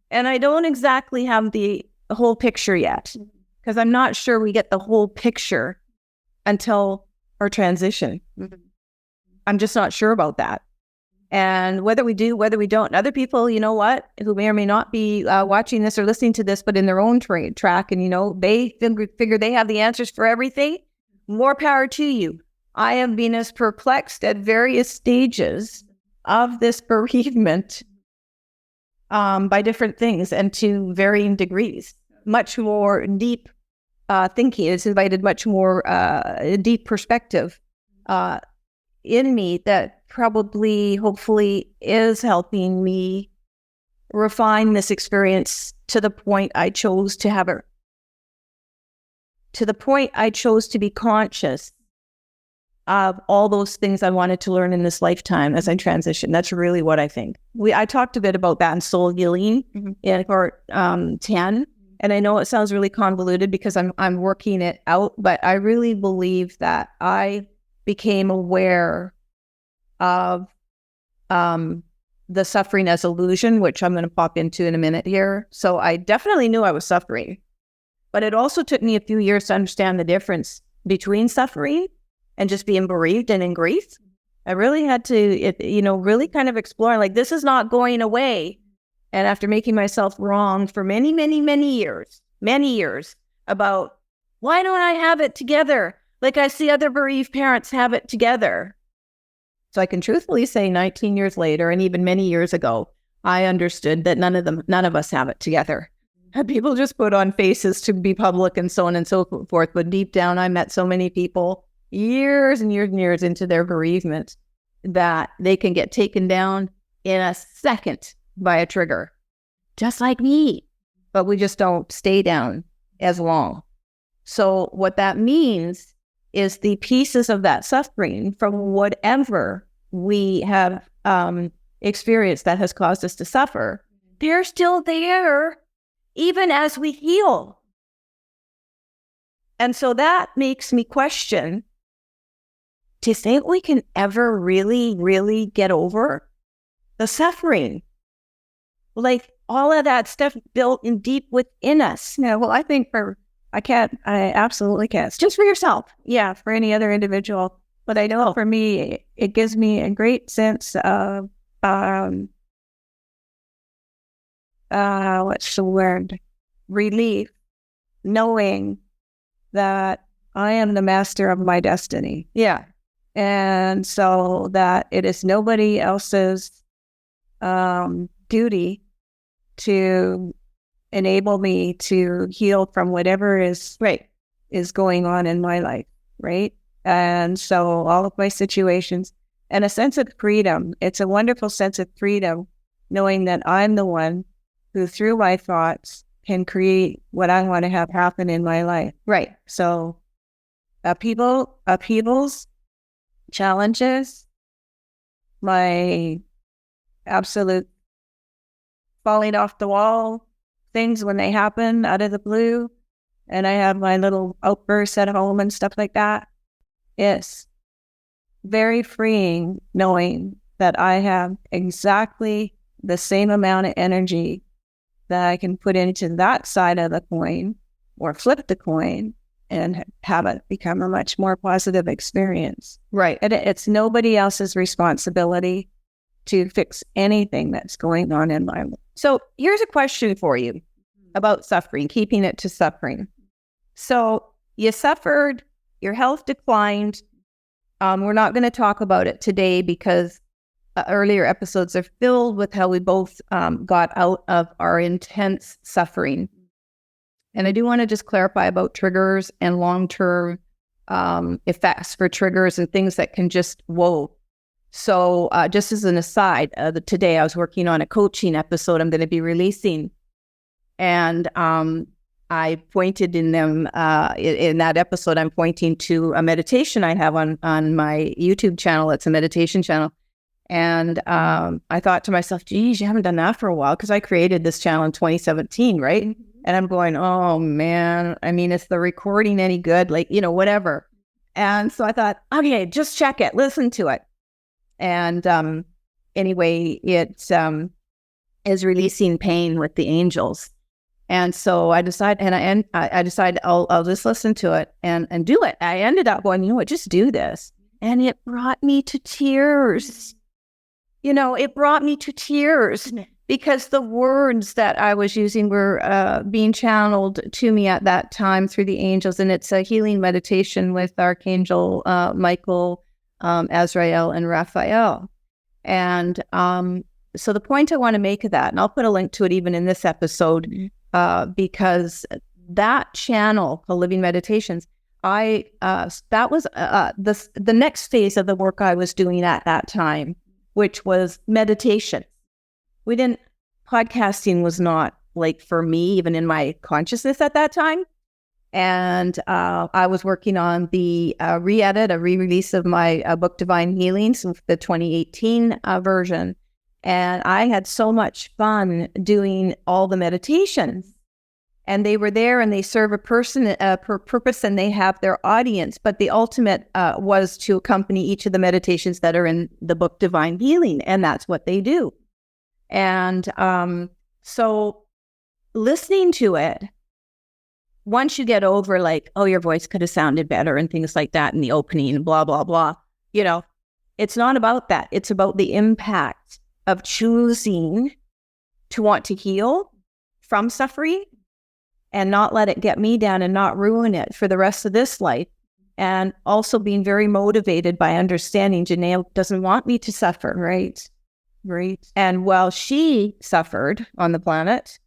Speaker 1: And I don't exactly have the whole picture yet, because I'm not sure we get the whole picture until our transition. I'm just not sure about that. And whether we do, whether we don't, other people, you know what, who may or may not be watching this or listening to this, but in their own track, and they figure they have the answers for everything, more power to you. I have been as perplexed at various stages of this bereavement by different things and to varying degrees. Much more deep thinking. It's invited much more deep perspective in me that probably, hopefully, is helping me refine this experience to the point I chose to have it, to the point I chose to be conscious of all those things I wanted to learn in this lifetime as I transition. That's really what I think. I talked a bit about that in Soul Healing in part 10. And I know it sounds really convoluted because I'm working it out, but I really believe that I became aware of the suffering as illusion, which I'm going to pop into in a minute here. So I definitely knew I was suffering, but it also took me a few years to understand the difference between suffering and just being bereaved and in grief. I really had to, really kind of explore, like, this is not going away. And after making myself wrong for many, many, many years about why don't I have it together? Like I see other bereaved parents have it together. So I can truthfully say 19 years later, and even many years ago, I understood that none of us have it together. People just put on faces to be public and so on and so forth. But deep down, I met so many people years and years and years into their bereavement that they can get taken down in a second by a trigger, just like me, but we just don't stay down as long. So what that means is the pieces of that suffering from whatever we have experienced that has caused us to suffer, they're still there even as we heal. And so that makes me question, do you think we can ever really, really get over the suffering? Like all of that stuff built in deep within us.
Speaker 2: Yeah, well, I think I absolutely can't. It's
Speaker 1: Just for yourself.
Speaker 2: yeah, for any other individual. But I know for me, it gives me a great sense of, what's the word? Relief, knowing that I am the master of my destiny.
Speaker 1: Yeah.
Speaker 2: And so that it is nobody else's duty to enable me to heal from whatever is going on in my life, right? And so all of my situations and a sense of freedom. It's a wonderful sense of freedom, knowing that I'm the one who, through my thoughts, can create what I want to have happen in my life.
Speaker 1: Right.
Speaker 2: So upheavals, challenges, my absolute falling off the wall things when they happen out of the blue, and I have my little outbursts at home and stuff like that. It's very freeing knowing that I have exactly the same amount of energy that I can put into that side of the coin or flip the coin and have it become a much more positive experience.
Speaker 1: Right.
Speaker 2: And it's nobody else's responsibility to fix anything that's going on in my life.
Speaker 1: So here's a question for you about suffering, keeping it to suffering. So you suffered, your health declined. We're not going to talk about it today because earlier episodes are filled with how we both got out of our intense suffering. And I do want to just clarify about triggers and long-term effects for triggers and things that can just, whoa. So just as an aside, today I was working on a coaching episode I'm going to be releasing. And I pointed in them, in that episode, I'm pointing to a meditation I have on my YouTube channel. It's a meditation channel. And I thought to myself, geez, you haven't done that for a while, because I created this channel in 2017, right? Mm-hmm. And I'm going, oh man, I mean, is the recording any good? Like, whatever. And so I thought, okay, just check it, listen to it. And anyway, it is releasing pain with the angels. And so I decided, I decided I'll just listen to it and do it. I ended up going, what, just do this. And it brought me to tears. It brought me to tears because the words that I was using were being channeled to me at that time through the angels. And it's a healing meditation with Archangel Michael, Azrael, and Raphael. And so the point I want to make of that, and I'll put a link to it even in this episode, because that channel, the Living Meditations, that was the next phase of the work I was doing at that time, which was meditation. Podcasting was not like for me, even in my consciousness at that time. And I was working on the re-release of my book, Divine Healing, so the 2018 version. And I had so much fun doing all the meditations. And they were there and they serve a person per purpose, and they have their audience. But the ultimate was to accompany each of the meditations that are in the book Divine Healing. And that's what they do. And so listening to it, once you get over like, oh, your voice could have sounded better and things like that in the opening and blah, blah, blah, it's not about that. It's about the impact of choosing to want to heal from suffering and not let it get me down and not ruin it for the rest of this life. And also being very motivated by understanding Janae doesn't want me to suffer, right? Right. And while she suffered on the planet,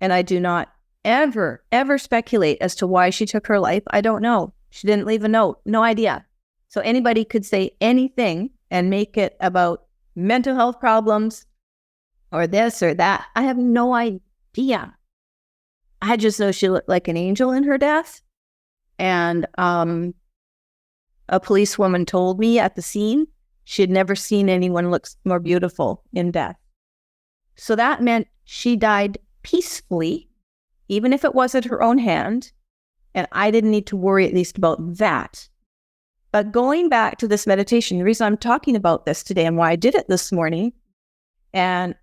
Speaker 1: and I do not ever speculate as to why she took her life, I don't know. She didn't leave a note. No idea. So anybody could say anything and make it about mental health problems or this or that. I have no idea. I just know she looked like an angel in her death. And a policewoman told me at the scene She had never seen anyone look more beautiful in death. So that meant she died peacefully, even if it wasn't her own hand. And I didn't need to worry at least about that. But going back to this meditation, the reason I'm talking about this today and why I did it this morning, and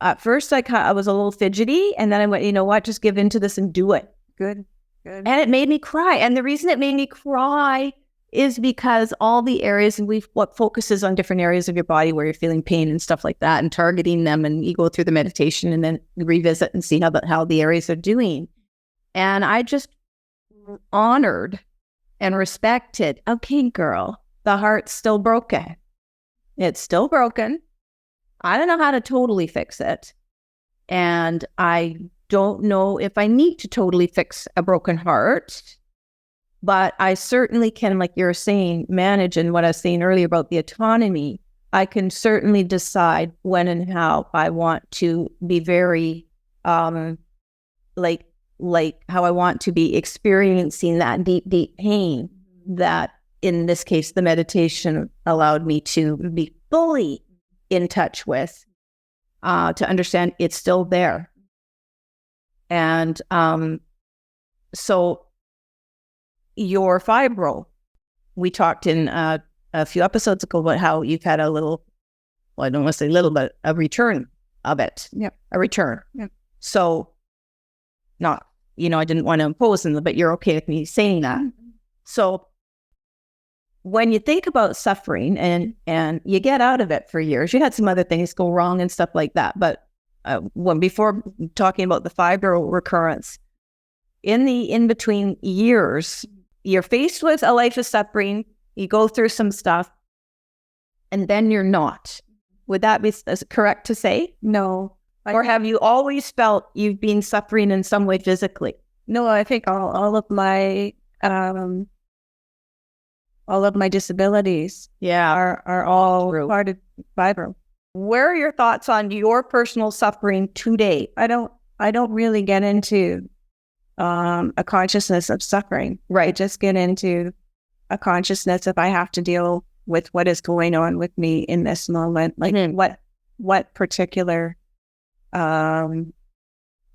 Speaker 1: at first I was a little fidgety, and then I went, you know what, just give into this and do it.
Speaker 2: Good.
Speaker 1: And it made me cry. And the reason it made me cry is because all the areas, and what focuses on different areas of your body where you're feeling pain and stuff like that, and targeting them, and you go through the meditation and then revisit and see how the areas are doing. And I just honored and respected, okay, girl, the heart's still broken. It's still broken. I don't know how to totally fix it. And I don't know if I need to totally fix a broken heart, but I certainly can, like you're saying, manage. And what I was saying earlier about the autonomy, I can certainly decide when and how I want to be very, like how I want to be experiencing that deep, deep pain that, in this case, the meditation allowed me to be fully in touch with, to understand it's still there. And so your fibro, we talked in a few episodes ago about how you've had a little, well, I don't want to say little, but a return of it.
Speaker 2: Yeah.
Speaker 1: A return.
Speaker 2: Yeah.
Speaker 1: So not, I didn't want to impose on them, but you're okay with me saying that. Mm-hmm. So when you think about suffering and you get out of it for years, you had some other things go wrong and stuff like that. But before talking about the fibro recurrence, in the in-between years, you're faced with a life of suffering, you go through some stuff, and then you're not. Would that be correct to say?
Speaker 2: No.
Speaker 1: Or have you always felt you've been suffering in some way physically?
Speaker 2: No, I think all of my disabilities are all part of fibro.
Speaker 1: Where are your thoughts on your personal suffering today?
Speaker 2: I don't really get into a consciousness of suffering.
Speaker 1: Right.
Speaker 2: I just get into a consciousness if I have to deal with what is going on with me in this moment, like what particular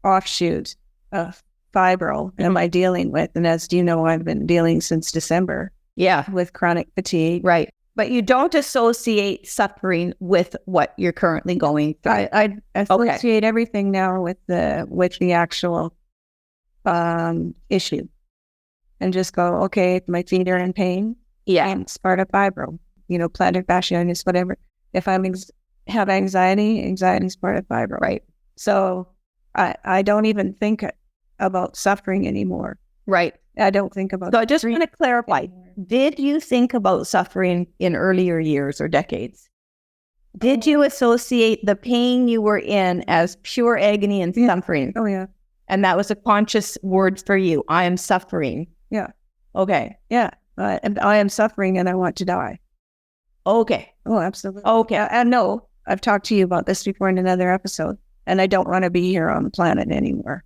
Speaker 2: offshoot of fibro am I dealing with? And as you know, I've been dealing since December.
Speaker 1: Yeah.
Speaker 2: With chronic fatigue.
Speaker 1: Right. But you don't associate suffering with what you're currently going through.
Speaker 2: I associate everything now with the actual issue, and just go, okay, my feet are in pain.
Speaker 1: Yeah.
Speaker 2: And it's part of fibro, plantar fasciitis, whatever. If I have anxiety is part of fibro.
Speaker 1: Right.
Speaker 2: So I don't even think about suffering anymore.
Speaker 1: Right.
Speaker 2: I don't think about.
Speaker 1: So I just want to clarify, did you think about suffering in earlier years or decades? Did you associate the pain you were in as pure agony and suffering?
Speaker 2: Oh, yeah.
Speaker 1: And that was a conscious word for you. I am suffering.
Speaker 2: Yeah.
Speaker 1: Okay.
Speaker 2: Yeah. And I am suffering and I want to die.
Speaker 1: Okay.
Speaker 2: Oh, absolutely.
Speaker 1: Okay.
Speaker 2: And no, I've talked to you about this before in another episode, and I don't want to be here on the planet anymore.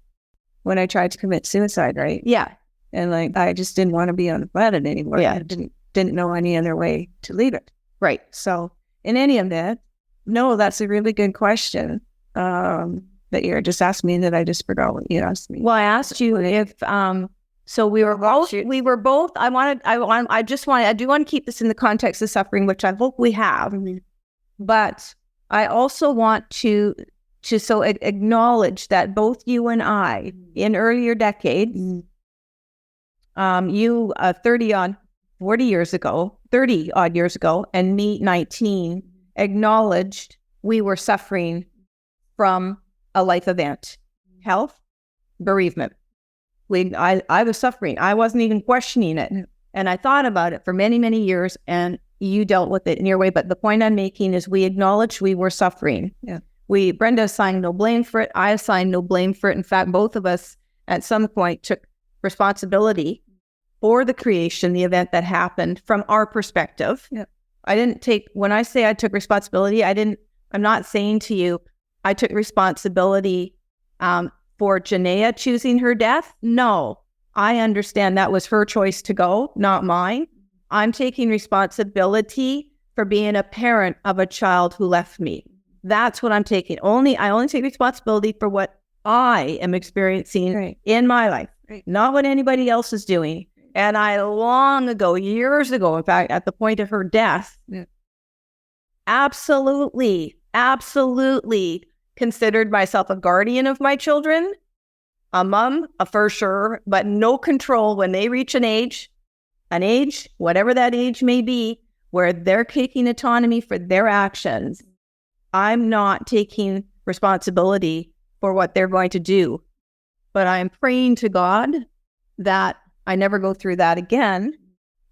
Speaker 2: When I tried to commit suicide, right?
Speaker 1: Yeah.
Speaker 2: And I just didn't want to be on the planet anymore.
Speaker 1: Yeah.
Speaker 2: I didn't know any other way to leave it.
Speaker 1: Right.
Speaker 2: So in any event, no, that's a really good question that you're just asking me that I just forgot what you asked me.
Speaker 1: Well, I asked you if, so we were both, I do want to keep this in the context of suffering, which I hope we have, but I also want to acknowledge that both you and I in earlier decades, you 30 odd years ago, and me 19, acknowledged we were suffering from a life event, health, bereavement. I was suffering. I wasn't even questioning it. And I thought about it for many, many years, and you dealt with it in your way. But the point I'm making is we acknowledged we were suffering.
Speaker 2: Yeah.
Speaker 1: Brenda assigned no blame for it. I assigned no blame for it. In fact, both of us at some point took responsibility for the creation, the event that happened from our perspective.
Speaker 2: Yeah.
Speaker 1: When I say I took responsibility, I'm not saying to you, I took responsibility for Janaea choosing her death. No, I understand that was her choice to go, not mine. I'm taking responsibility for being a parent of a child who left me. That's what I'm taking. I only take responsibility for what I am experiencing in my life, not what anybody else is doing. And I long ago, years ago, in fact, at the point of her death, absolutely considered myself a guardian of my children, a mom, for sure, but no control when they reach an age, whatever that age may be, where they're taking autonomy for their actions. I'm not taking responsibility for what they're going to do, but I'm praying to God that I never go through that again.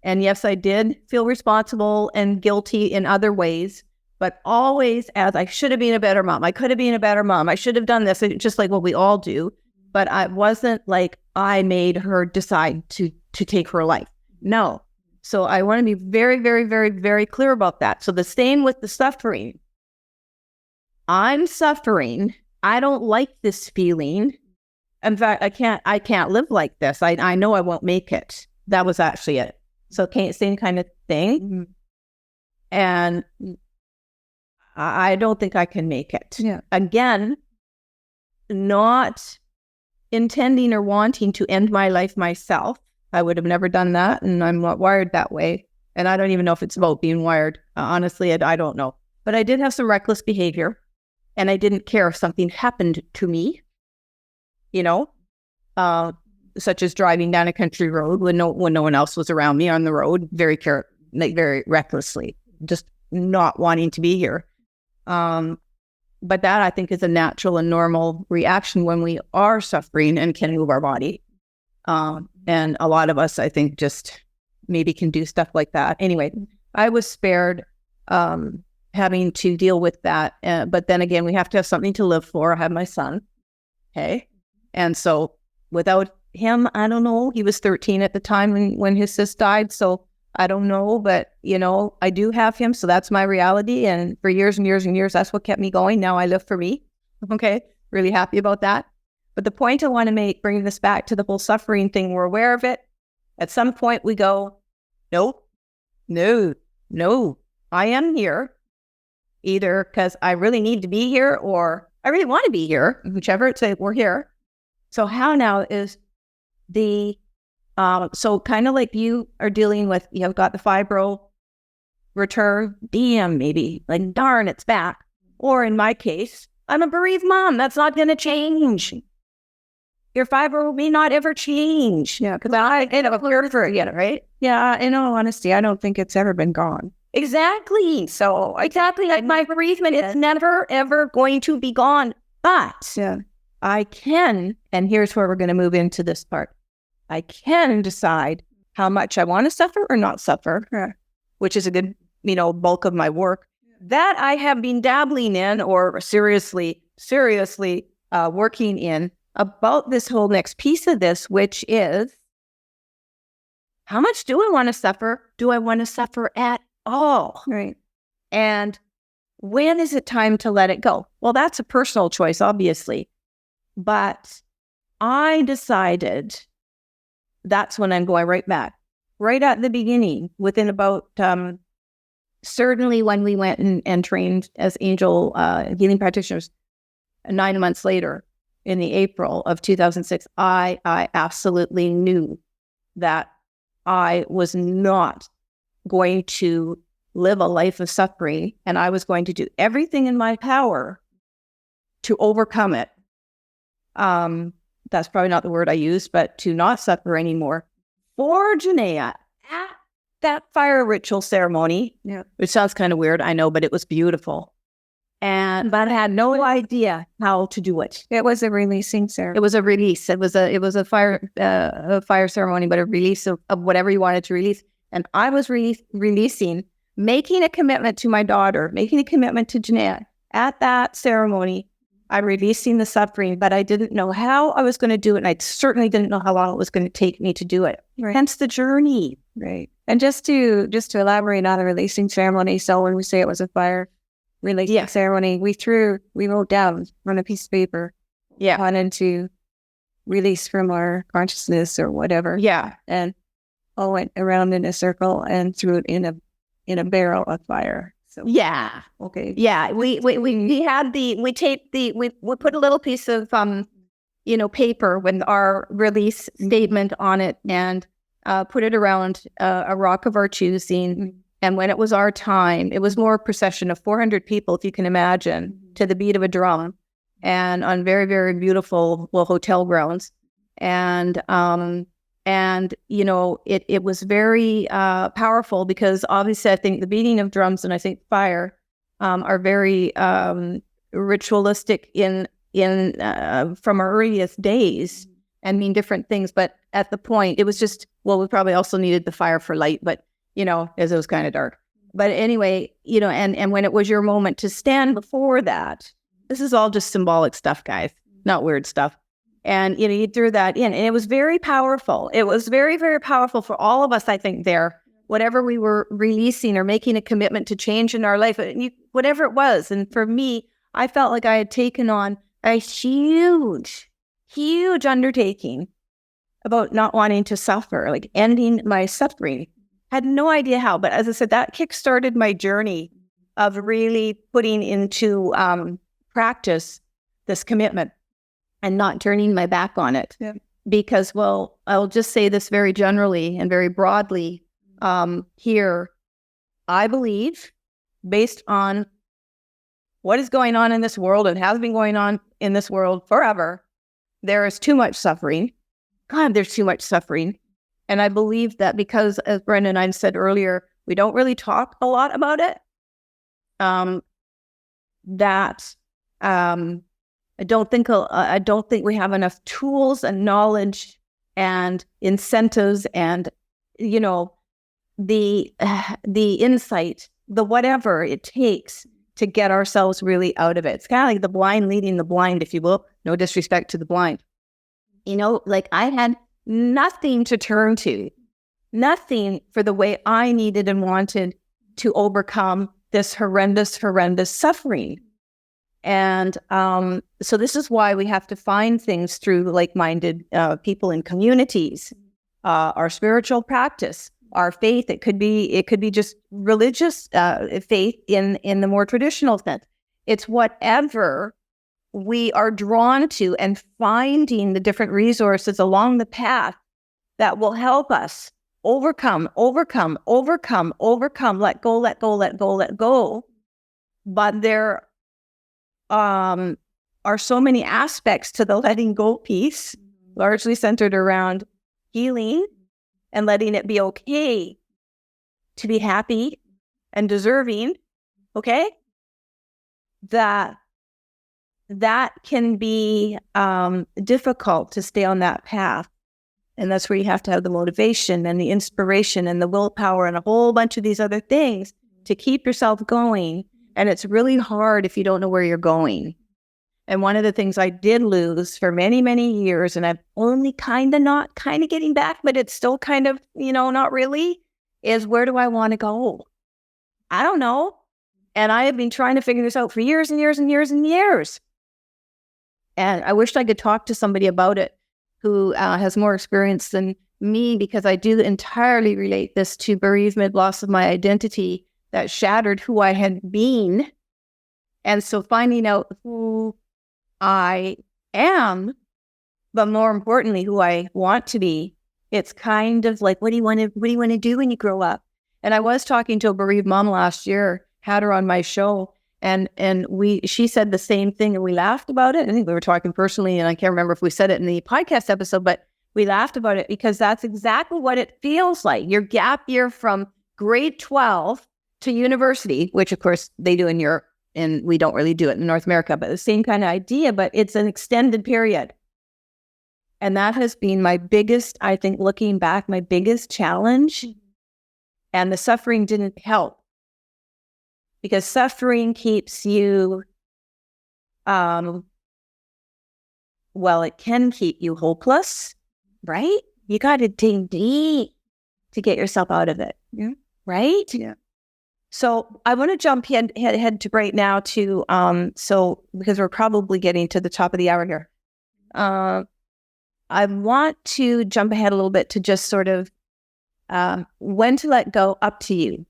Speaker 1: And yes, I did feel responsible and guilty in other ways, but always as I should have been a better mom. I could have been a better mom. I should have done this, just like what we all do. But I wasn't like I made her decide to take her life. No. So I want to be very, very, very, very clear about that. So the same with the suffering. I'm suffering. I don't like this feeling. In fact, I can't live like this. I know I won't make it. That was actually it. So same kind of thing. Mm-hmm. And I don't think I can make it. Yeah. Again, not intending or wanting to end my life myself. I would have never done that, and I'm not wired that way. And I don't even know if it's about being wired. Honestly, I don't know. But I did have some reckless behavior, and I didn't care if something happened to me, such as driving down a country road when no one else was around me on the road, very recklessly, just not wanting to be here. But that, I think, is a natural and normal reaction when we are suffering and can move our body. And a lot of us, I think, just maybe can do stuff like that. Anyway, I was spared having to deal with that. But then again, we have to have something to live for. I have my son. Okay. And so without him, I don't know. He was 13 at the time when his sis died. So I don't know, but I do have him. So that's my reality. And for years and years and years, that's what kept me going. Now I live for me. Okay. Really happy about that. But the point I want to make, bringing this back to the whole suffering thing, we're aware of it. At some point we go, no, I am here either because I really need to be here or I really want to be here, whichever it's we're here. So how now is so kind of like you are dealing with, you've got the fibro return, DM maybe, like darn, it's back. Or in my case, I'm a bereaved mom. That's not going to change. Your fibro may not ever change. Yeah, because I end up here for it, right? Yeah, in all honesty, I don't think it's ever been gone. Exactly. So exactly like my bereavement, it's never, ever going to be gone. But I can, and here's where we're going to move into this part. I can decide how much I want to suffer or not suffer, which is a good, bulk of my work. That I have been dabbling in or seriously working in about this whole next piece of this, which is how much do I want to suffer? Do I want to suffer at all? Right. And when is it time to let it go? Well, that's a personal choice, obviously. But I decided that's when I'm going right back. Right at the beginning, within about, certainly when we went and trained as angel healing practitioners 9 months later, in the April of 2006, I absolutely knew that I was not going to live a life of suffering, and I was going to do everything in my power to overcome it. That's probably not the word I used, but to not suffer anymore. For Janaea, at that fire ritual ceremony, which sounds kind of weird, I know, but it was beautiful. But I had no idea how to do it.
Speaker 2: It was a releasing ceremony.
Speaker 1: It was a release. It was a fire ceremony, but a release of whatever you wanted to release. And I was releasing, making a commitment to my daughter, making a commitment to Jeanette. At that ceremony, I'm releasing the suffering, but I didn't know how I was going to do it. And I certainly didn't know how long it was going to take me to do it. Right. Hence the journey.
Speaker 2: Right. And just to elaborate on the releasing ceremony. So when we say it was a fire releasing ceremony, we wrote down on a piece of paper, wanted to release from our consciousness or whatever. Yeah. And all went around in a circle and threw it in a in a barrel of fire. So
Speaker 1: Yeah.
Speaker 2: okay.
Speaker 1: Yeah. We put a little piece of, paper with our release statement on it and put it around a rock of our choosing. And when it was our time, it was more a procession of 400 people, if you can imagine, to the beat of a drum, and on very, very beautiful, hotel grounds. And it was very powerful, because obviously I think the beating of drums and I think fire are very ritualistic in from our earliest days, and mean different things. But at the point, it was just, we probably also needed the fire for light, but as it was kind of dark. But anyway, and when it was your moment to stand before that, this is all just symbolic stuff, guys, not weird stuff. And, you threw that in, and it was very powerful. It was very, very powerful for all of us, I think, there, whatever we were releasing or making a commitment to change in our life, whatever it was. And for me, I felt like I had taken on a huge, huge undertaking about not wanting to suffer, like ending my suffering. Had no idea how, but as I said, that kickstarted my journey of really putting into practice this commitment and not turning my back on it.
Speaker 2: Yeah.
Speaker 1: Because, I'll just say this very generally and very broadly here. I believe, based on what is going on in this world and has been going on in this world forever, there is too much suffering. God, there's too much suffering. And I believe that because, as Brenda and I said earlier, we don't really talk a lot about it, I don't think we have enough tools and knowledge and incentives and, the insight, the whatever it takes to get ourselves really out of it. It's kind of like the blind leading the blind, if you will. No disrespect to the blind. Like I had nothing to turn to, nothing for the way I needed and wanted to overcome this horrendous, horrendous suffering. And so this is why we have to find things through like-minded people in communities, our spiritual practice, our faith. It could be just religious faith in the more traditional sense. It's whatever we are drawn to, and finding the different resources along the path that will help us overcome, let go. But there are so many aspects to the letting go piece, largely centered around healing and letting it be okay to be happy and deserving, okay? That can be difficult to stay on that path. And that's where you have to have the motivation and the inspiration and the willpower and a whole bunch of these other things to keep yourself going. And it's really hard if you don't know where you're going. And one of the things I did lose for many, many years, and I'm only kind of getting back, but it's still kind of, not really, is where do I want to go? I don't know. And I have been trying to figure this out for years and years and years and years. And I wished I could talk to somebody about it who has more experience than me, because I do entirely relate this to bereavement, loss of my identity that shattered who I had been. And so finding out who I am, but more importantly, who I want to be, it's kind of like, what do you want to do when you grow up? And I was talking to a bereaved mom last year, had her on my show, and she said the same thing, and we laughed about it. I think we were talking personally, and I can't remember if we said it in the podcast episode, but we laughed about it because that's exactly what it feels like. Your gap year from grade 12 to university, which of course they do in Europe, and we don't really do it in North America, but the same kind of idea, but it's an extended period. And that has been my biggest, I think, looking back, my biggest challenge. And the suffering didn't help, because suffering keeps you, it can keep you hopeless, right? You got to dig deep to get yourself out of it.
Speaker 2: Yeah.
Speaker 1: Right?
Speaker 2: Yeah.
Speaker 1: So I want to jump head to right now to, because we're probably getting to the top of the hour here. I want to jump ahead a little bit to just sort of when to let go, up to you.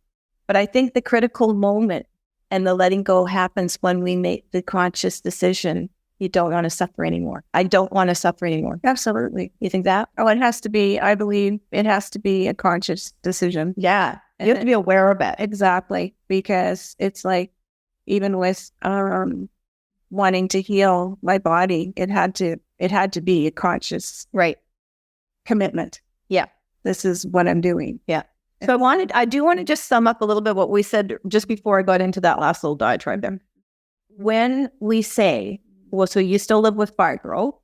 Speaker 2: But I think the critical moment and the letting go happens when we make the conscious decision. You don't want to suffer anymore. I don't want to suffer anymore. Absolutely. You think that? Oh, it has to be, I believe it has to be a conscious decision.
Speaker 1: Yeah. You have to be aware of it.
Speaker 2: Exactly. Because it's like, even with wanting to heal my body, it had to be a conscious commitment.
Speaker 1: Yeah.
Speaker 2: This is what I'm doing.
Speaker 1: Yeah. So I do want to just sum up a little bit what we said just before I got into that last little diatribe there. When we say, well, so you still live with fibro,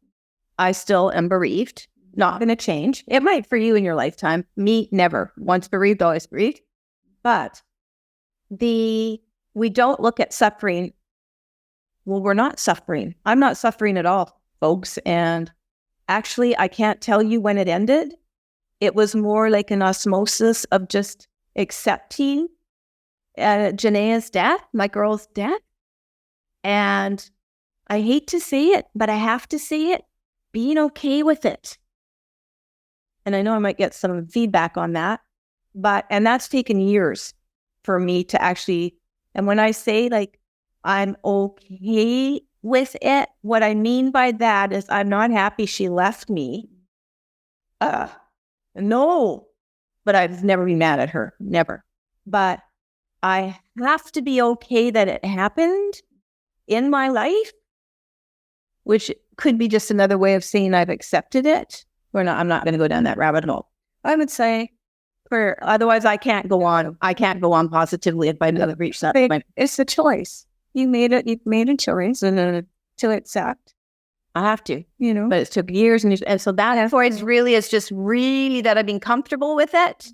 Speaker 1: I still am bereaved, not going to change. It might for you in your lifetime. Me, never. Once bereaved, always bereaved. But we don't look at suffering. Well, we're not suffering. I'm not suffering at all, folks. And actually, I can't tell you when it ended. It was more like an osmosis of just accepting Janae's death, my girl's death. And I hate to say it, but I have to say it, being okay with it. And I know I might get some feedback on that, and that's taken years for me to actually, and when I say like, I'm okay with it, what I mean by that is I'm not happy she left me. No, but I've never been mad at her, never. But I have to be okay that it happened in my life, which could be just another way of saying I've accepted it. I'm not going to go down that rabbit hole. I would say, otherwise I can't go on. I can't go on positively if I don't reach that point.
Speaker 2: It's a choice. You've made a choice, and to accept.
Speaker 1: I have to, but it took years, and so that choice really is just really that I've been comfortable with it.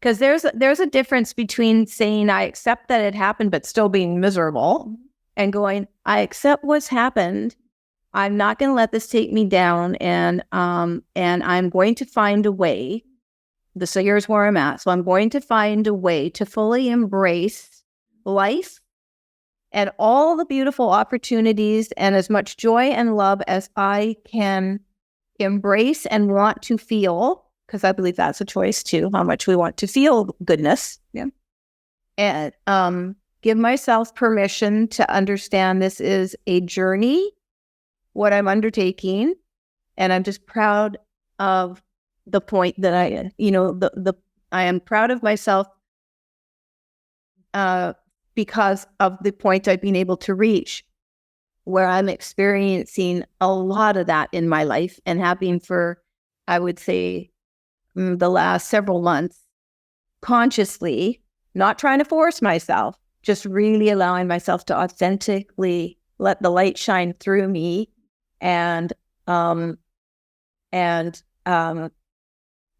Speaker 1: Because there's a difference between saying I accept that it happened, but still being miserable, and going, I accept what's happened. I'm not going to let this take me down, and I'm going to find a way. So here's where I'm at. So I'm going to find a way to fully embrace life and all the beautiful opportunities and as much joy and love as I can embrace and want to feel, because I believe that's a choice too, how much we want to feel goodness. Yeah. And give myself permission to understand this is a journey, what I'm undertaking, and I'm just proud of the point that I am proud of myself because of the point I've been able to reach, where I'm experiencing a lot of that in my life and having for, I would say, the last several months, consciously, not trying to force myself, just really allowing myself to authentically let the light shine through me and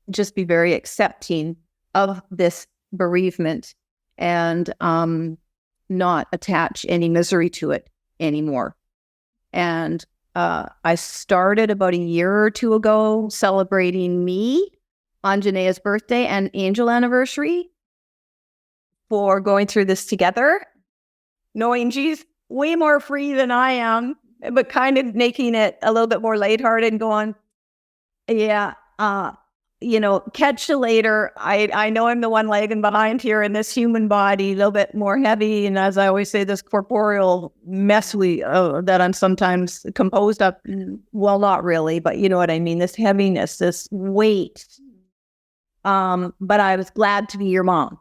Speaker 1: just be very accepting of this bereavement and not attach any misery to it anymore. And I started about a year or two ago celebrating me on Janae's birthday and angel anniversary for going through this together, knowing she's way more free than I am, but kind of making it a little bit more lighthearted and going, yeah, catch you later. I know I'm the one lagging behind here in this human body, a little bit more heavy. And as I always say, this corporeal mess that I'm sometimes composed of. Well, not really, but you know what I mean? This heaviness, this weight. But I was glad to be your mom.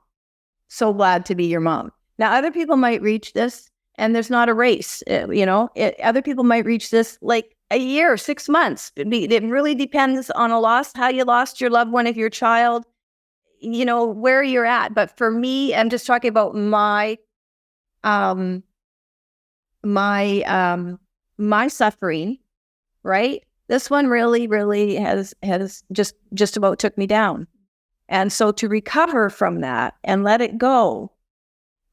Speaker 1: So glad to be your mom. Now, other people might reach this and there's not a race, other people might reach this like a year, 6 months. It really depends on a loss, how you lost your loved one, if your child, where you're at. But for me, I'm just talking about my suffering, right? This one really has just about took me down. And so to recover from that and let it go,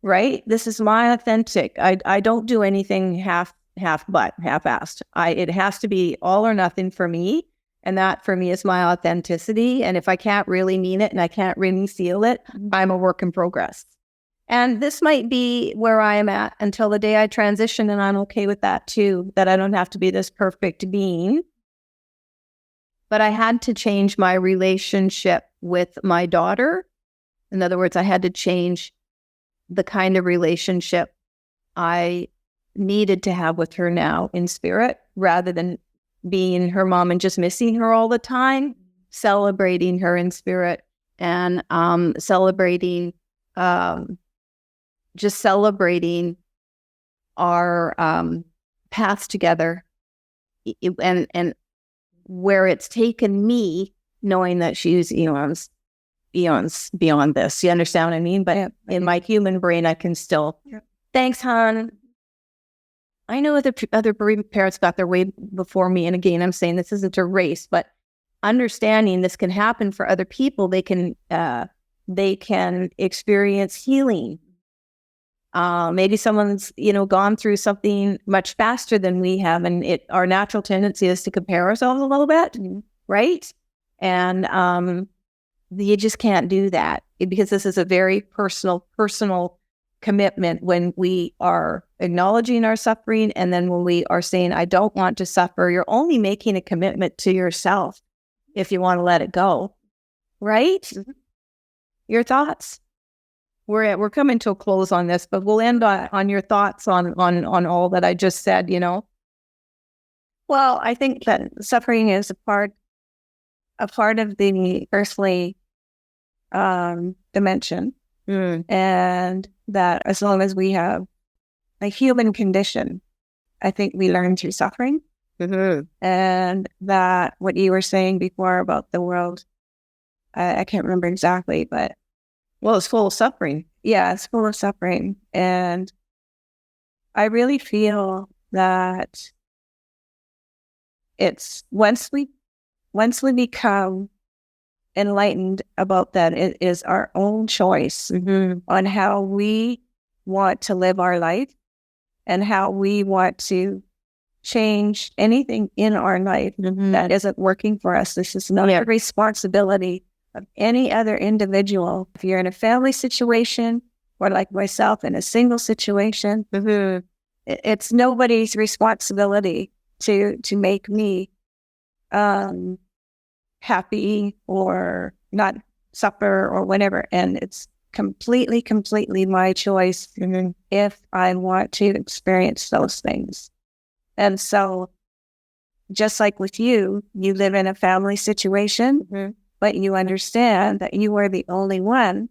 Speaker 1: right? This is my authentic. I don't do anything half-assed. It has to be all or nothing for me. And that for me is my authenticity. And if I can't really mean it and I can't really feel it, I'm a work in progress. And this might be where I am at until the day I transition. And I'm okay with that too, that I don't have to be this perfect being. But I had to change my relationship with my daughter. In other words, I had to change the kind of relationship I needed to have with her now in spirit, rather than being her mom and just missing her all the time, celebrating her in spirit and celebrating our paths together, and where it's taken me, knowing that she's eons beyond this. You understand what I mean? But in my human brain, I can still, thanks, hon. I know other bereaved parents got their way before me. And again, I'm saying this isn't a race, but understanding this can happen for other people. They can experience healing. Maybe someone's, gone through something much faster than we have. And our natural tendency is to compare ourselves a little bit, right? And you just can't do that, because this is a very personal commitment when we are acknowledging our suffering. And then when we are saying, I don't want to suffer, you're only making a commitment to yourself if you want to let it go, right? Mm-hmm. Your thoughts? We're coming to a close on this, but we'll end on your thoughts on all that I just said,
Speaker 2: Well, I think that suffering is a part of the earthly dimension. And that as long as we have a human condition, I think we learn through suffering. Mm-hmm. And that what you were saying before about the world, I can't remember exactly, but
Speaker 1: it's full of suffering.
Speaker 2: Yeah, it's full of suffering. And I really feel that it's once we become enlightened about that, it is our own choice on how we want to live our life and how we want to change anything in our life that isn't working for us. This is not a responsibility of any other individual. If you're in a family situation, or like myself in a single situation, it's nobody's responsibility to make me happy or not suffer or whatever. And it's completely my choice if I want to experience those things. And so just like with you live in a family situation, but you understand that you are the only one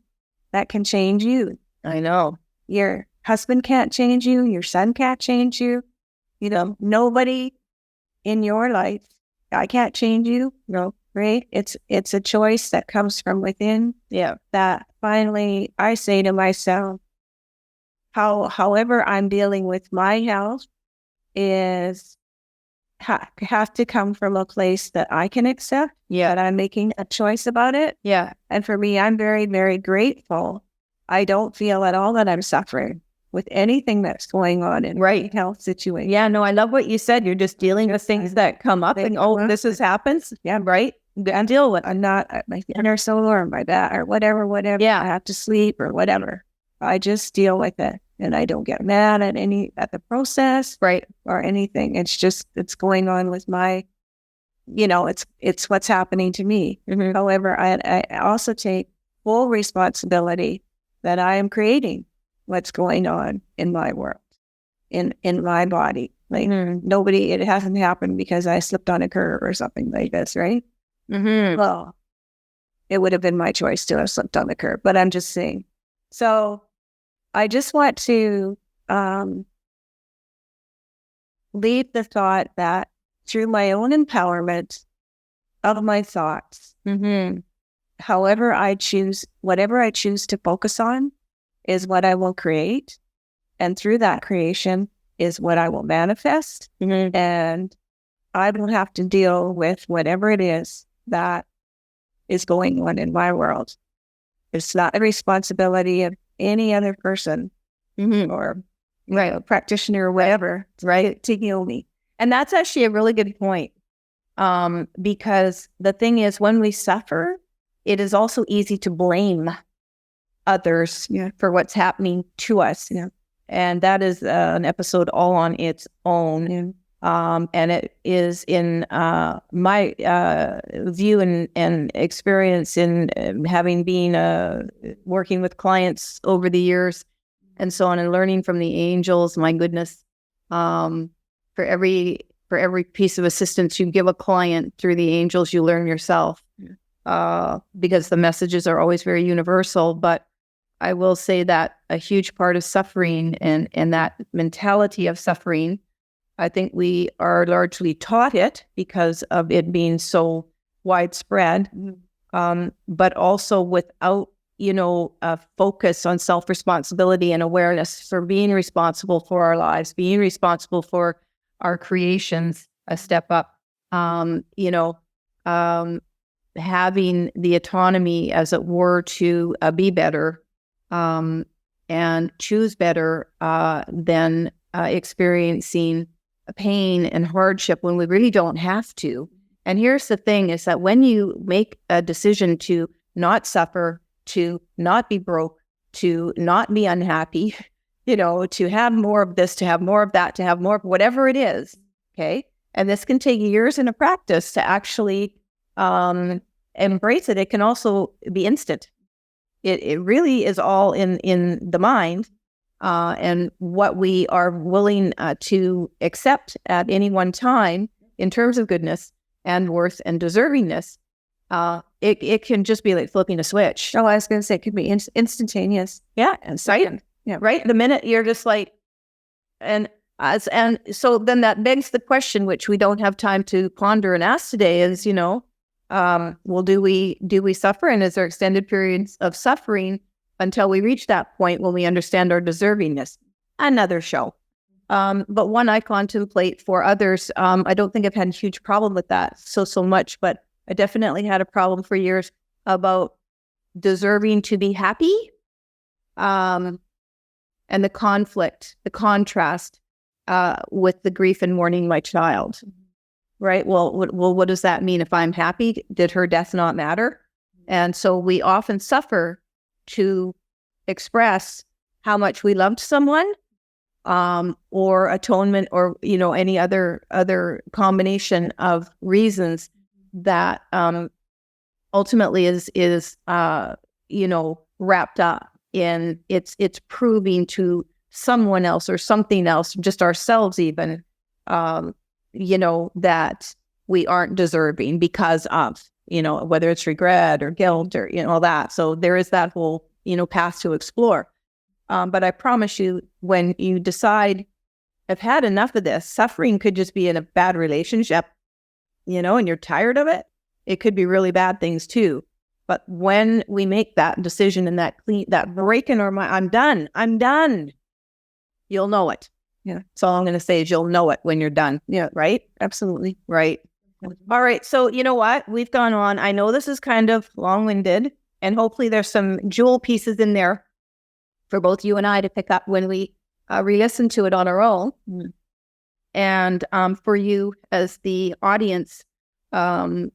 Speaker 2: that can change you.
Speaker 1: I know.
Speaker 2: Your husband can't change you. Your son can't change you. Nobody in your life, I can't change you. No, right? It's a choice that comes from within.
Speaker 1: Yeah.
Speaker 2: That finally I say to myself, however I'm dealing with my health is have to come from a place that I can accept.
Speaker 1: Yeah.
Speaker 2: That I'm making a choice about it.
Speaker 1: Yeah.
Speaker 2: And for me, I'm very, very grateful. I don't feel at all that I'm suffering with anything that's going on in my health situation.
Speaker 1: Yeah, no, I love what you said. You're just dealing with things that come up and, this has happens.
Speaker 2: Yeah, right.
Speaker 1: And deal with it.
Speaker 2: I'm not my feet are sore or my back or whatever.
Speaker 1: Yeah.
Speaker 2: I have to sleep or whatever. I just deal with it. And I don't get mad at the process.
Speaker 1: Right.
Speaker 2: Or anything. It's just, it's going on with my, it's what's happening to me. However, I also take full responsibility that I am creating what's going on in my world, in my body. Like nobody, it hasn't happened because I slipped on a curb or something like this, right? Well, it would have been my choice to have slipped on the curb, but I'm just saying. So I just want to leave the thought that through my own empowerment of my thoughts, whatever I choose to focus on is what I will create. And through that creation is what I will manifest. And I will have to deal with whatever it is that is going on in my world. It's not the responsibility of any other person or a practitioner or whatever, right, to heal me.
Speaker 1: And that's actually a really good point. Because the thing is, when we suffer, it is also easy to blame others for what's happening to us. And that is an episode all on its own. And it is in my view and experience in having been working with clients over the years. and so on, and learning from the angels. My goodness, for every piece of assistance you give a client through the angels, you learn yourself, because the messages are always very universal. But I will say that a huge part of suffering and that mentality of suffering, I think we are largely taught it because of it being so widespread, but also without, a focus on self-responsibility and awareness for being responsible for our lives, being responsible for our creations, a step up, having the autonomy, as it were, to be better and choose better than experiencing pain and hardship when we really don't have to. And here's the thing, is that when you make a decision to not suffer, to not be broke, to not be unhappy, to have more of this, to have more of that, to have more of whatever it is, okay? And this can take years in a practice to actually embrace it. It can also be instant. It really is all in the mind, and what we are willing to accept at any one time in terms of goodness and worth and deservingness. It can just be like flipping a switch.
Speaker 2: Oh, I was going to say it could be instantaneous.
Speaker 1: Yeah, and second. Yeah, right. The minute you're just like, and so then that begs the question, which we don't have time to ponder and ask today, is well, do we suffer, and is there extended periods of suffering until we reach that point when we understand our deservingness? Another show. But one I contemplate. For others, I don't think I've had a huge problem with that so much, but I definitely had a problem for years about deserving to be happy, and the conflict, the contrast with the grief and mourning my child. Right? Well, what does that mean? If I'm happy, did her death not matter? And so we often suffer to express how much we loved someone, or atonement, or any other combination of reasons that ultimately is wrapped up in it's proving to someone else or something else, just ourselves even, that we aren't deserving because of, whether it's regret or guilt or, all that. So there is that whole, path to explore. But I promise you, when you decide, I've had enough of this, suffering could just be in a bad relationship, and you're tired of it. It could be really bad things too. But when we make that decision and that break in our mind, I'm done. You'll know it. Yeah. So all I'm going to say is you'll know it when you're done. Yeah. Right? Absolutely. Right. All right. So you know what? We've gone on. I know this is kind of long-winded, and hopefully there's some jewel pieces in there for both you and I to pick up when we re-listen to it on our own. Mm-hmm. And for you as the audience, to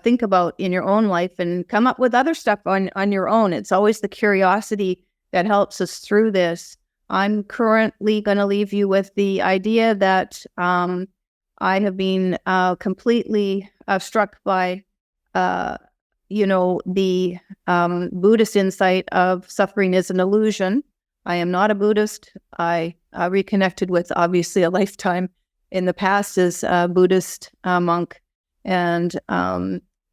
Speaker 1: think about in your own life and come up with other stuff on your own. It's always the curiosity that helps us through this. I'm currently going to leave you with the idea that I have been completely struck by, the Buddhist insight of suffering is an illusion. I am not a Buddhist. I reconnected with, obviously, a lifetime in the past as a Buddhist monk, and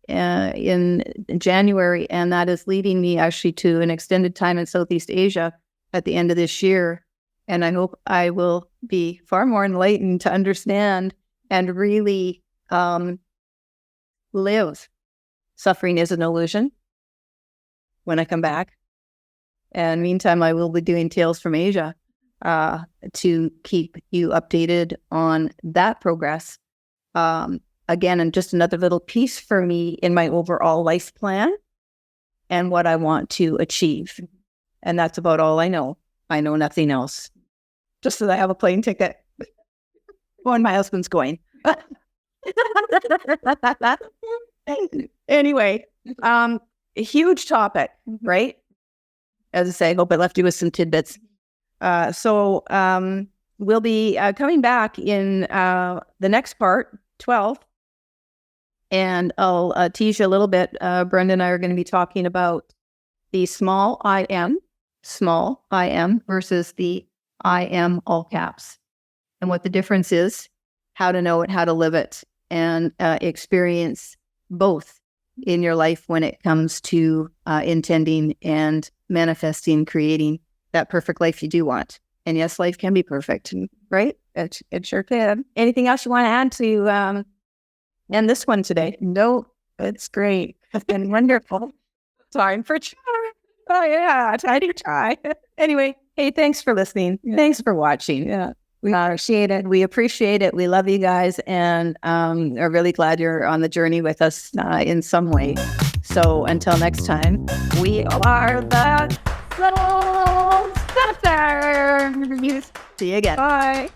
Speaker 1: in January, and that is leading me actually to an extended time in Southeast Asia at the end of this year. And I hope I will be far more enlightened to understand and really live suffering is an illusion when I come back. And meantime, I will be doing Tales from Asia to keep you updated on that progress. Again, and just another little piece for me in my overall life plan and what I want to achieve. And that's about all I know. I know nothing else. Just that I have a plane ticket. When my husband's going. Anyway, a huge topic, right? As I say, I hope I left you with some tidbits. So we'll be coming back in the next part, 12. And I'll tease you a little bit. Brenda and I are going to be talking about the small I am small I-am versus the I am all caps. And what the difference is, how to know it, how to live it, and experience both in your life when it comes to intending and manifesting, creating that perfect life you do want. And yes, life can be perfect, right? It sure can. Anything else you want to add to end this one today?
Speaker 2: No, it's great. It's been wonderful.
Speaker 1: Time for try.
Speaker 2: Oh, yeah, I do try.
Speaker 1: Anyway, hey, thanks for listening.
Speaker 2: Yeah.
Speaker 1: Thanks for watching.
Speaker 2: Yeah.
Speaker 1: We appreciate it. We appreciate it. We love you guys, and are really glad you're on the journey with us in some way. So until next time, we are the Soul Sisters. See you again.
Speaker 2: Bye.